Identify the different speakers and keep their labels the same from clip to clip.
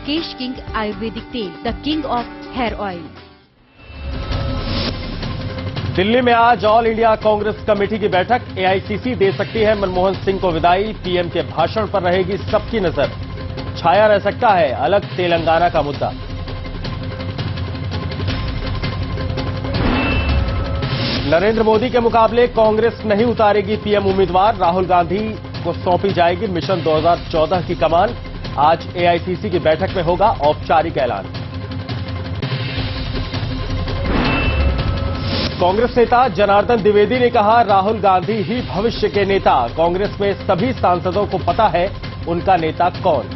Speaker 1: केश king आयुर्वेदिक तेल, the king of hair oil.
Speaker 2: Delhi में आज ऑल इंडिया कांग्रेस कमेटी की बैठक। एआईसीसी दे सकती है मनमोहन सिंह को विदाई। पीएम के भाषण पर रहेगी सबकी नजर। छाया रह सकता है अलग तेलंगाना का मुद्दा। नरेंद्र मोदी के मुकाबले कांग्रेस नहीं उतारेगी पीएम उम्मीदवार। राहुल गांधी को सौंपी जाएगी मिशन 2014 की कमान। आज एआईसीसी की बैठक में होगा औपचारिक ऐलान। कांग्रेस नेता जनार्दन द्विवेदी ने कहा, राहुल गांधी ही भविष्य के नेता। कांग्रेस में सभी सांसदों को पता है उनका नेता कौन।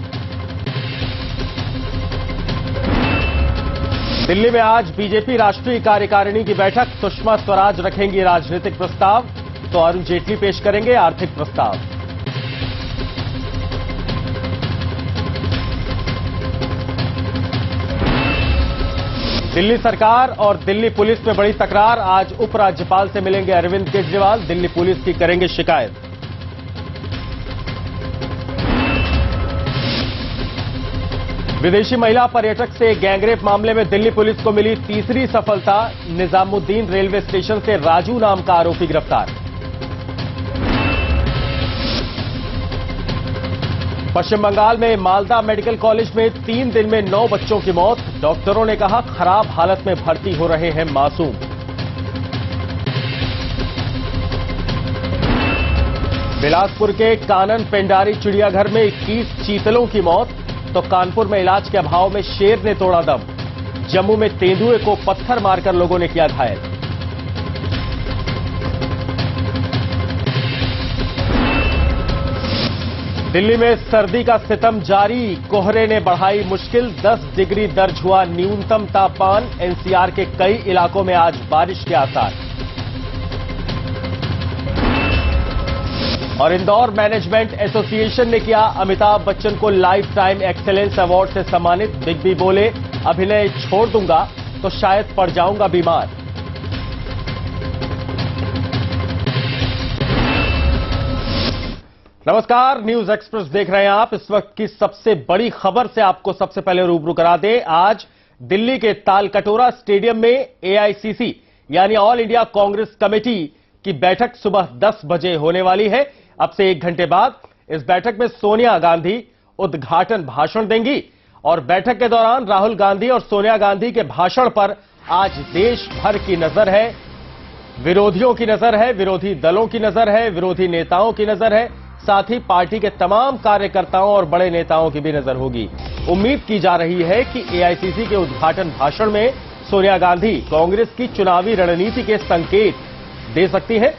Speaker 2: दिल्ली में आज बीजेपी राष्ट्रीय कार्यकारिणी की बैठक। सुषमा स्वराज रखेंगी राजनीतिक प्रस्ताव, तो अरुण जेटली पेश करेंगे आर्थिक प्रस्ताव। दिल्ली सरकार और दिल्ली पुलिस में बड़ी तकरार। आज उपराज्यपाल से मिलेंगे अरविंद केजरीवाल। दिल्ली पुलिस की करेंगे शिकायत। विदेशी महिला पर्यटक से गैंगरेप मामले में दिल्ली पुलिस को मिली तीसरी सफलता। निजामुद्दीन रेलवे स्टेशन से राजू नाम का आरोपी गिरफ्तार। पश्चिम बंगाल में मालदा मेडिकल कॉलेज में 3 दिन में 9 बच्चों की मौत। डॉक्टरों ने कहा खराब हालत में भर्ती हो रहे हैं मासूम। बिलासपुर के कानन पेंडारी चिड़ियाघर में 21 चीतलों की मौत, तो कानपुर में इलाज के अभाव में शेर ने तोड़ा दम। जम्मू में तेंदुए को पत्थर मारकर लोगों ने किया घायल। दिल्ली में सर्दी का सितम जारी। कोहरे ने बढ़ाई मुश्किल। 10 डिग्री दर्ज हुआ न्यूनतम तापमान। एनसीआर के कई इलाकों में आज बारिश के आसार। और इंदौर मैनेजमेंट एसोसिएशन ने किया अमिताभ बच्चन को लाइफ टाइम एक्सेलेंस अवार्ड से सम्मानित। बिग बी बोले, अभिनय छोड़ दूंगा तो शायद पड़ जाऊंगा बीमार। नमस्कार, न्यूज एक्सप्रेस देख रहे हैं आप। इस वक्त की सबसे बड़ी खबर से आपको सबसे पहले रूबरू करा दें। आज दिल्ली के तालकटोरा स्टेडियम में एआईसीसी यानी ऑल इंडिया कांग्रेस कमेटी की बैठक सुबह 10 बजे होने वाली है। अब से 1 घंटे बाद इस बैठक में सोनिया गांधी उद्घाटन भाषण देंगी। और बैठक के दौरान राहुल गांधी और सोनिया गांधी के भाषण पर आज देश भर की नजर है, विरोधियों की नजर है, विरोधी दलों की नजर है, विरोधी नेताओं की नजर है, साथ ही पार्टी के तमाम कार्यकर्ताओं और बड़े नेताओं की भी नजर होगी। उम्मीद की जा रही है कि एआईसीसी के उद्घाटन भाषण में सोनिया गांधी कांग्रेस की चुनावी रणनीति के संकेत दे सकती हैं।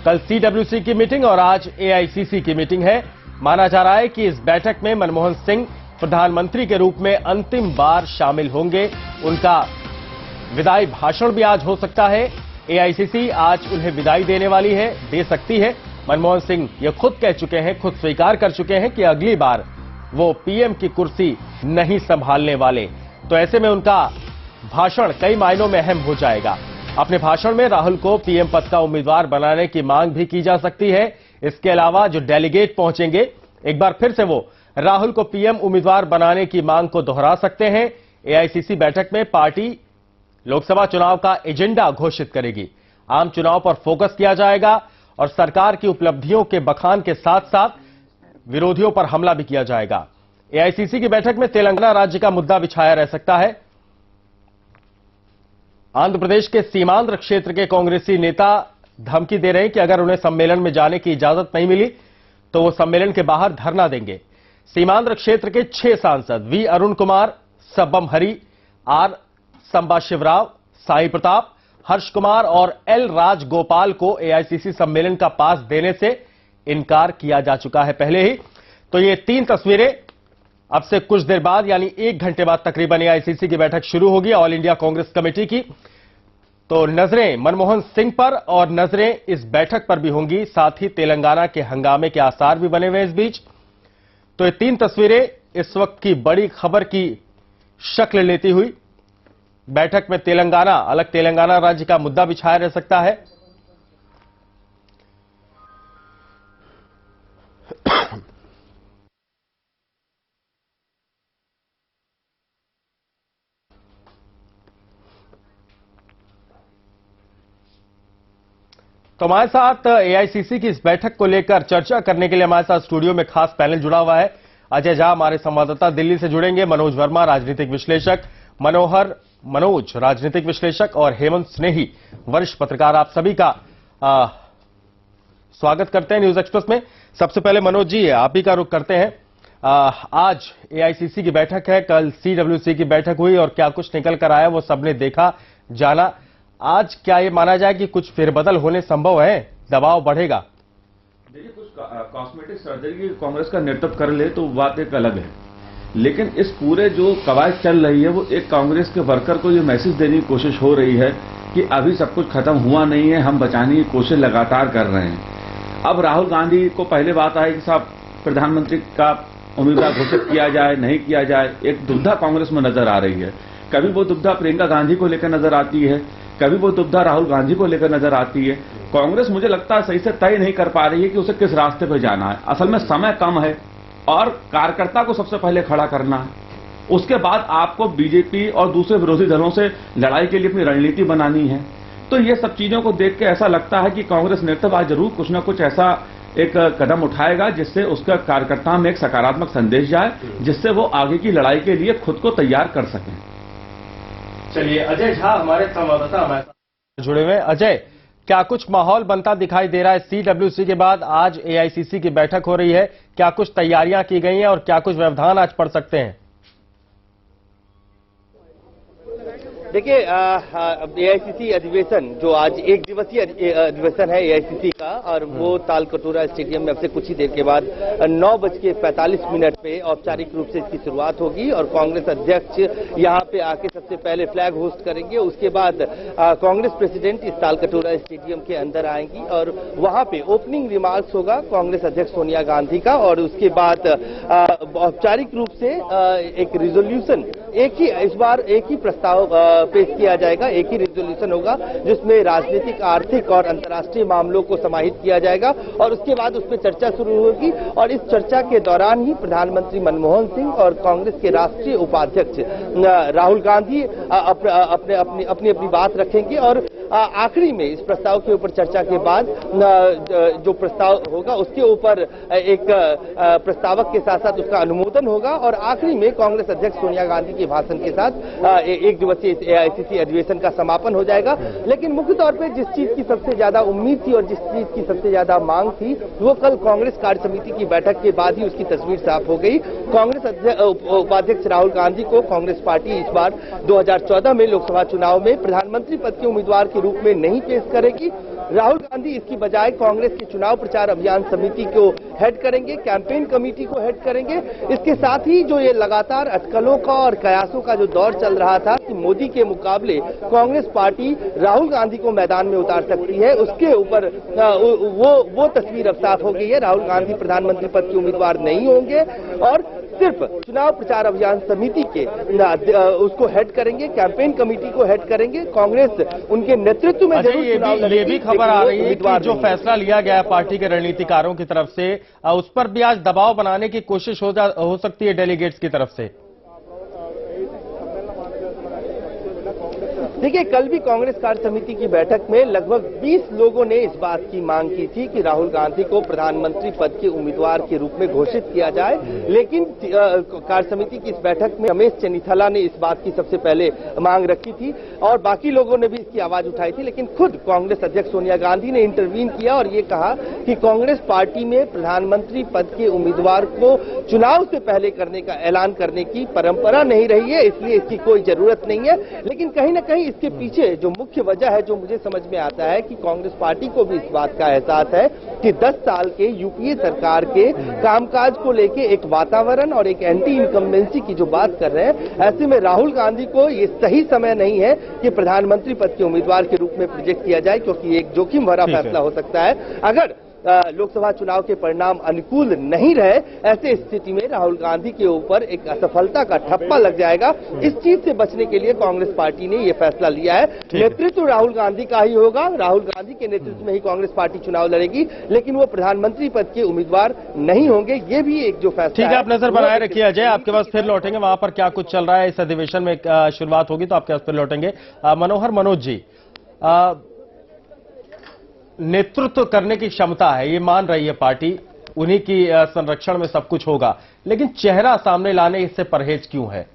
Speaker 2: कल सीडब्ल्यूसी की मीटिंग और आज एआईसीसी की मीटिंग है। माना जा रहा है कि इस बैठक में मनमोहन सिंह प्रधानमंत्री के रूप में अंतिम बार शामिल होंगे। उनका विदाई भाषण भी आज हो सकता है। एआईसीसी आज उन्हें विदाई देने वाली है, दे सकती है। मनमोहन सिंह ये खुद कह चुके हैं, खुद स्वीकार कर चुके हैं कि अगली बार वो पीएम की कुर्सी नहीं संभालने वाले। तो ऐसे में उनका भाषण कई मायनों में अहम हो जाएगा। अपने भाषण में राहुल को पीएम पद का उम्मीदवार बनाने की मांग भी की जा सकती है। इसके अलावा जो डेलीगेट पहुंचेंगे, एक बार फिर से वो राहुल को पीएम उम्मीदवार बनाने की मांग को दोहरा सकते हैं। एआईसीसी बैठक में पार्टी लोकसभा चुनाव का एजेंडा घोषित करेगी। आम चुनाव पर फोकस किया जाएगा और सरकार की उपलब्धियों के बखान के साथ साथ विरोधियों पर हमला भी किया जाएगा। एआईसीसी की बैठक में तेलंगाना राज्य का मुद्दा भी छाया रह सकता है। आंध्र प्रदेश के सीमांध्र क्षेत्र के कांग्रेसी नेता धमकी दे रहे हैं कि अगर उन्हें सम्मेलन में जाने की इजाजत नहीं मिली तो वो सम्मेलन के बाहर धरना देंगे। सीमांध्र क्षेत्र के 6 सांसद वी अरुण कुमार, सब्बम हरि, आर संबाशिवराव, साई प्रताप, हर्ष कुमार और एल राजगोपाल को एआईसीसी सम्मेलन का पास देने से इनकार किया जा चुका है पहले ही। तो ये 3 तस्वीरें अब से कुछ देर बाद यानी 1 घंटे बाद तकरीबन एआईसीसी की बैठक शुरू होगी ऑल इंडिया कांग्रेस कमेटी की। तो नजरें मनमोहन सिंह पर और नजरें इस बैठक पर भी होंगी। साथ ही तेलंगाना के हंगामे के आसार भी बने हुए इस बीच। तो ये 3 तस्वीरें इस वक्त की बड़ी खबर की शक्ल लेती हुई। बैठक में तेलंगाना, अलग तेलंगाना राज्य का मुद्दा भी छाया रह सकता है। तो हमारे साथ एआईसीसी की इस बैठक को लेकर चर्चा करने के लिए हमारे साथ स्टूडियो में खास पैनल जुड़ा हुआ है। अजय झा हमारे संवाददाता दिल्ली से जुड़ेंगे, मनोज वर्मा राजनीतिक विश्लेषक, मनोज राजनीतिक विश्लेषक और हेमंत स्नेही वरिष्ठ पत्रकार। आप सभी का स्वागत करते हैं न्यूज एक्सप्रेस में। सबसे पहले मनोज जी, आप ही का रुख करते हैं। आज एआईसीसी की बैठक है, कल सीडब्ल्यूसी की बैठक हुई और क्या कुछ निकल कर आया वो सबने देखा जाना। आज क्या ये माना जाए कि कुछ फेरबदल होने संभव है, दबाव बढ़ेगा?
Speaker 3: देखिए, कुछ कॉस्मेटिक सर्जरी की कांग्रेस का नेतृत्व कर ले तो बात एक अलग है, लेकिन इस पूरे जो कवायद चल रही है वो एक कांग्रेस के वर्कर को ये मैसेज देने की कोशिश हो रही है कि अभी सब कुछ खत्म हुआ नहीं है, हम बचाने की कोशिश लगातार कर रहे हैं। अब राहुल गांधी को पहले बात आई कि साहब प्रधानमंत्री का उम्मीदवार घोषित किया जाए नहीं किया जाए, एक दुविधा कांग्रेस में नजर आ रही है। कभी वो दुविधा प्रियंका गांधी को लेकर नजर आती है, कभी वो दुविधा राहुल गांधी को लेकर नजर आती है। कांग्रेस मुझे लगता है सही से तय नहीं कर पा रही है कि उसे किस रास्ते पर जाना है। असल में समय कम है और कार्यकर्ता को सबसे पहले खड़ा करना है, उसके बाद आपको बीजेपी और दूसरे विरोधी दलों से लड़ाई के लिए अपनी रणनीति बनानी है। तो ये सब चीजों को देख के ऐसा लगता है कि कांग्रेस नेतृत्व आज जरूर कुछ न कुछ ऐसा एक कदम उठाएगा जिससे उसका कार्यकर्ता में एक सकारात्मक संदेश जाए, जिससे वो आगे की लड़ाई के लिए खुद को तैयार कर सकें।
Speaker 2: चलिए, अजय झा हमारे संवाददाता हमारे साथ जुड़े हुए। अजय, क्या कुछ माहौल बनता दिखाई दे रहा है? सीडब्ल्यूसी के बाद आज एआईसीसी की बैठक हो रही है, क्या कुछ तैयारियां की गई हैं और क्या कुछ व्यवधान आज पड़ सकते हैं?
Speaker 4: देखिए, एआईसीसी अधिवेशन जो आज एक दिवसीय अधिवेशन है एआईसीसी का, और वो तालकटोरा स्टेडियम में अब से कुछ ही देर के बाद 9:45 पे औपचारिक रूप से इसकी शुरुआत होगी और कांग्रेस अध्यक्ष यहां पे आके सबसे पहले फ्लैग होस्ट करेंगे। उसके बाद कांग्रेस प्रेसिडेंट इस तालकटोरा स्टेडियम के अंदर आएंगी और वहां पे ओपनिंग रिमार्क्स होगा कांग्रेस अध्यक्ष सोनिया गांधी का, और उसके बाद औपचारिक रूप से एक रिजोल्यूशन, इस बार एक ही प्रस्ताव पेश किया जाएगा, एक ही रिजोल्यूशन होगा जिसमें राजनीतिक, आर्थिक और अंतर्राष्ट्रीय मामलों को समाहित किया जाएगा और उसके बाद उस पर चर्चा शुरू होगी। और इस चर्चा के दौरान ही प्रधानमंत्री मनमोहन सिंह और कांग्रेस के राष्ट्रीय उपाध्यक्ष राहुल गांधी अपनी बात रखेंगे और आखिरी में इस प्रस्ताव के ऊपर चर्चा के बाद जो प्रस्ताव होगा उसके ऊपर एक प्रस्तावक के साथ साथ उसका अनुमोदन होगा और आखिरी में कांग्रेस अध्यक्ष सोनिया गांधी के भाषण के साथ एक दिवसीय एआईसीसी अधिवेशन का समापन हो जाएगा। लेकिन मुख्य तौर पर जिस चीज की सबसे ज्यादा उम्मीद थी और जिस चीज की सबसे ज्यादा मांग थी वो कल कांग्रेस कार्य समिति की बैठक के बाद ही उसकी तस्वीर साफ हो गई। कांग्रेस उपाध्यक्ष राहुल गांधी को कांग्रेस पार्टी इस बार 2014 में लोकसभा चुनाव में प्रधानमंत्री पद के उम्मीदवार के रूप में नहीं पेश करेगी। राहुल गांधी इसकी बजाय कांग्रेस की चुनाव प्रचार अभियान समिति को हेड करेंगे, कैंपेन कमेटी को हेड करेंगे। इसके साथ ही जो ये लगातार अटकलों का और कयासों का जो दौर चल रहा था कि मोदी के मुकाबले कांग्रेस पार्टी राहुल गांधी को मैदान में उतार सकती है, उसके ऊपर वो तस्वीर अब साफ हो गई है। राहुल गांधी प्रधानमंत्री पद के उम्मीदवार नहीं होंगे और सिर्फ चुनाव प्रचार अभियान समिति के उसको हेड करेंगे, कैंपेन कमेटी को हेड करेंगे। कांग्रेस उनके नेतृत्व में जरूर चुनाव लड़ेगी।
Speaker 2: ये भी खबर आ रही है कि जो फैसला लिया गया है पार्टी के रणनीतिकारों की तरफ से, उस पर भी आज दबाव बनाने की कोशिश हो सकती है डेलीगेट्स की तरफ से।
Speaker 4: देखिए, कल भी कांग्रेस कार्य समिति की बैठक में लगभग 20 लोगों ने इस बात की मांग की थी कि राहुल गांधी को प्रधानमंत्री पद के उम्मीदवार के रूप में घोषित किया जाए, लेकिन कार्य समिति की इस बैठक में रमेश चेन्नीथला ने इस बात की सबसे पहले मांग रखी थी और बाकी लोगों ने भी इसकी आवाज उठाई थी। लेकिन खुद कांग्रेस अध्यक्ष सोनिया गांधी ने इंटरवीन किया और ये कहा कि कांग्रेस पार्टी में प्रधानमंत्री पद के उम्मीदवार को चुनाव से पहले करने का ऐलान करने की परंपरा नहीं रही है, इसलिए इसकी कोई जरूरत नहीं है। लेकिन कहीं ना कहीं इसके पीछे जो मुख्य वजह है, जो मुझे समझ में आता है कि कांग्रेस पार्टी को भी इस बात का एहसास है कि 10 साल के यूपीए सरकार के कामकाज को लेके एक वातावरण और एक एंटी इनकम्बेंसी की जो बात कर रहे हैं, ऐसे में राहुल गांधी को ये सही समय नहीं है कि प्रधानमंत्री पद के उम्मीदवार के रूप में प्रोजेक्ट किया जाए, क्योंकि एक जोखिम भरा फैसला हो सकता है। अगर लोकसभा चुनाव के परिणाम अनुकूल नहीं रहे, ऐसे स्थिति में राहुल गांधी के ऊपर एक असफलता का ठप्पा लग जाएगा। इस चीज से बचने के लिए कांग्रेस पार्टी ने यह फैसला लिया है। नेतृत्व राहुल गांधी का ही होगा, राहुल गांधी के नेतृत्व में ही कांग्रेस पार्टी चुनाव लड़ेगी, लेकिन वो प्रधानमंत्री पद के उम्मीदवार नहीं होंगे। ये भी एक जो फैसला
Speaker 2: ठीक है, आप नजर बनाए रखिए। अजय, आपके पास फिर लौटेंगे, वहां पर क्या कुछ चल रहा है इस अधिवेशन में शुरुआत होगी तो आपके पास फिर लौटेंगे। मनोज जी, नेतृत्व करने की क्षमता है, ये मान रही है पार्टी, उन्हीं की संरक्षण में सब कुछ होगा, लेकिन चेहरा सामने लाने से परहेज क्यों है?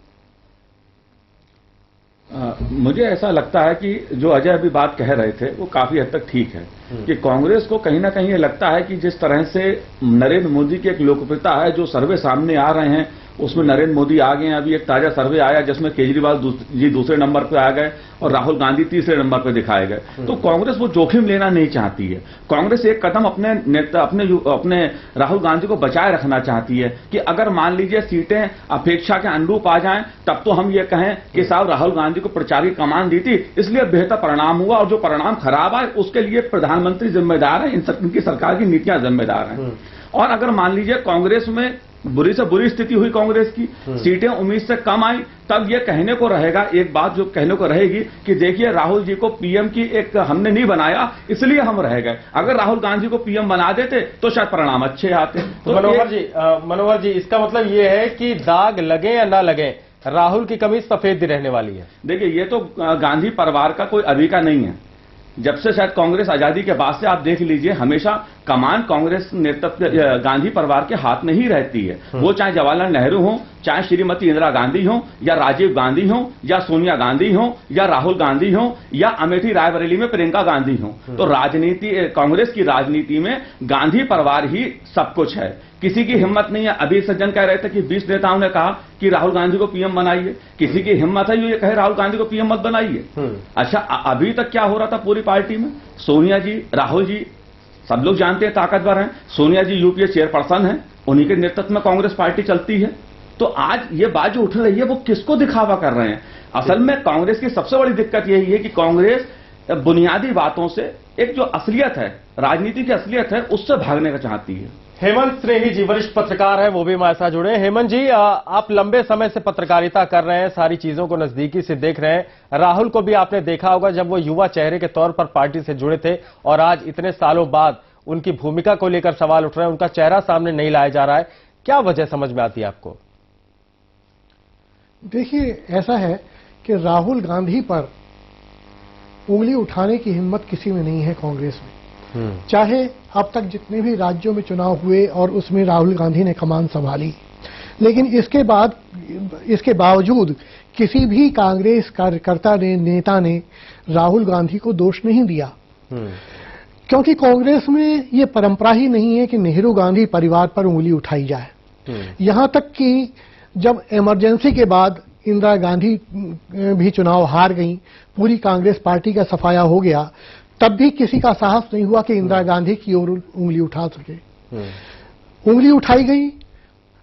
Speaker 3: मुझे ऐसा लगता है कि जो अजय अभी बात कह रहे थे वो काफी हद तक ठीक है कि कांग्रेस को कहीं ना कहीं ये लगता है कि जिस तरह से नरेंद्र मोदी की एक लोकप्रियता है, जो सर्वे सामने आ रहे हैं उसमें नरेंद्र मोदी आ गए हैं। अभी एक ताजा सर्वे आया जिसमें केजरीवाल जी दूसरे नंबर पे आ गए और राहुल गांधी तीसरे नंबर पे दिखाए गए। तो कांग्रेस वो जोखिम लेना नहीं चाहती है। कांग्रेस एक कदम अपने नेता अपने राहुल गांधी को बचाए रखना चाहती है कि अगर मान लीजिए सीटें अपेक्षा के अनुरूप आ जाएं तब तो हम ये कहें कि साहब राहुल गांधी को प्रचार की कमान दी थी, इसलिए बेहतर परिणाम हुआ, और जो परिणाम खराब आए उसके लिए प्रधानमंत्री जिम्मेदार है, इनकी सरकार की नीतियां जिम्मेदार हैं। और अगर मान लीजिए कांग्रेस में बुरी से बुरी स्थिति हुई, कांग्रेस की सीटें उम्मीद से कम आई, तब ये कहने को रहेगा, एक बात जो कहने को रहेगी कि देखिए राहुल जी को पीएम की एक हमने नहीं बनाया इसलिए हम रह गए, अगर राहुल गांधी को पीएम बना देते तो शायद परिणाम अच्छे आते।
Speaker 2: तो मनोहर जी इसका मतलब ये है कि दाग लगे या ना लगे, राहुल की कमीज सफेद ही रहने वाली है।
Speaker 3: देखिए ये तो गांधी परिवार का कोई अभी का नहीं है, जब से शायद कांग्रेस आजादी के बाद से आप देख लीजिए हमेशा कमान कांग्रेस नेतृत्व गांधी परिवार के हाथ में ही रहती है। वो चाहे जवाहरलाल नेहरू हो, चाहे श्रीमती इंदिरा गांधी हो, या राजीव गांधी हो, या सोनिया गांधी हो, या राहुल गांधी हो, या अमेठी रायबरेली में प्रियंका गांधी हो। तो राजनीति, कांग्रेस की राजनीति में गांधी परिवार ही सब कुछ है, किसी की हिम्मत नहीं है। अभी सज्जन कह रहे थे कि 20 नेताओं ने कहा कि राहुल गांधी को पीएम बनाइए, किसी की हिम्मत है ये कहे राहुल गांधी को पीएम मत बनाइए। अच्छा अभी तक क्या हो रहा था पूरी पार्टी में, सोनिया जी, राहुल जी सब लोग जानते हैं ताकतवर हैं, सोनिया जी यूपीए चेयरपर्सन हैं, उन्हीं के नेतृत्व में कांग्रेस पार्टी चलती है। तो आज ये बात जो उठ रही है वो किसको दिखावा कर रहे हैं? असल में कांग्रेस की सबसे बड़ी दिक्कत यही है कि कांग्रेस बुनियादी बातों से एक जो असलियत है, राजनीति की असलियत है, उससे भागने का चाहती है।
Speaker 2: हेमंत स्नेही जी वरिष्ठ पत्रकार हैं, वो भी हमारे साथ जुड़े हैं। हेमंत जी आप लंबे समय से पत्रकारिता कर रहे हैं, सारी चीजों को नजदीकी से देख रहे हैं। राहुल को भी आपने देखा होगा जब वो युवा चेहरे के तौर पर पार्टी से जुड़े थे, और आज इतने सालों बाद उनकी भूमिका को लेकर सवाल उठ रहे हैं, उनका चेहरा सामने नहीं लाया जा रहा है, क्या वजह समझ में आती है आपको?
Speaker 5: देखिए ऐसा है कि राहुल गांधी पर उंगली उठाने की हिम्मत किसी में नहीं है कांग्रेस में। चाहे अब तक जितने भी राज्यों में चुनाव हुए और उसमें राहुल गांधी ने कमान संभाली, लेकिन इसके बावजूद किसी भी कांग्रेस कार्यकर्ता ने, नेता ने राहुल गांधी को दोष नहीं दिया, क्योंकि कांग्रेस में ये परंपरा ही नहीं है कि नेहरू गांधी परिवार पर उंगली उठाई जाए। यहां तक कि जब इमरजेंसी के बाद इंदिरा गांधी भी चुनाव हार गई, पूरी कांग्रेस पार्टी का सफाया हो गया, तब भी किसी का साहस नहीं हुआ कि इंदिरा गांधी की ओर उंगली उठा सके। उंगली उठाई गई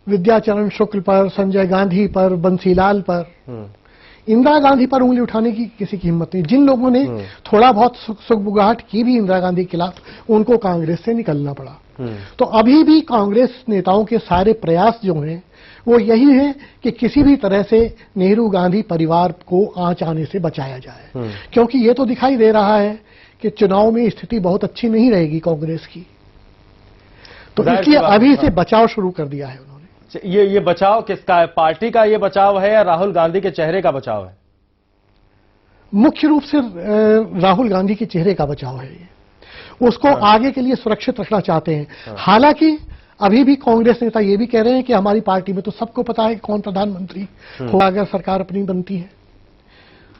Speaker 5: विद्याचरण शुक्ल पर, संजय गांधी पर, बंसीलाल पर। इंदिरा गांधी पर उंगली उठाने की किसी की हिम्मत नहीं। जिन लोगों ने थोड़ा बहुत सुगबुगाहट की भी इंदिरा गांधी के खिलाफ, उनको कांग्रेस से निकलना पड़ा। तो अभी भी कांग्रेस नेताओं के सारे प्रयास जो हैं वो यही है कि किसी भी तरह से नेहरू गांधी परिवार को आंच आने से बचाया जाए, क्योंकि ये तो दिखाई दे रहा है कि चुनाव में स्थिति बहुत अच्छी नहीं रहेगी कांग्रेस की। तो इसलिए अभी से बचाव शुरू कर दिया है उन्होंने।
Speaker 2: ये बचाव किसका है? पार्टी का ये बचाव है या राहुल गांधी के चेहरे का बचाव है?
Speaker 5: मुख्य रूप से राहुल गांधी के चेहरे का बचाव है। ये उसको आगे के लिए सुरक्षित रखना चाहते हैं। हालांकि अभी भी कांग्रेस नेता ये भी कह रहे हैं कि हमारी पार्टी में तो सबको पता है कि कौन प्रधानमंत्री होगा अगर सरकार अपनी बनती है।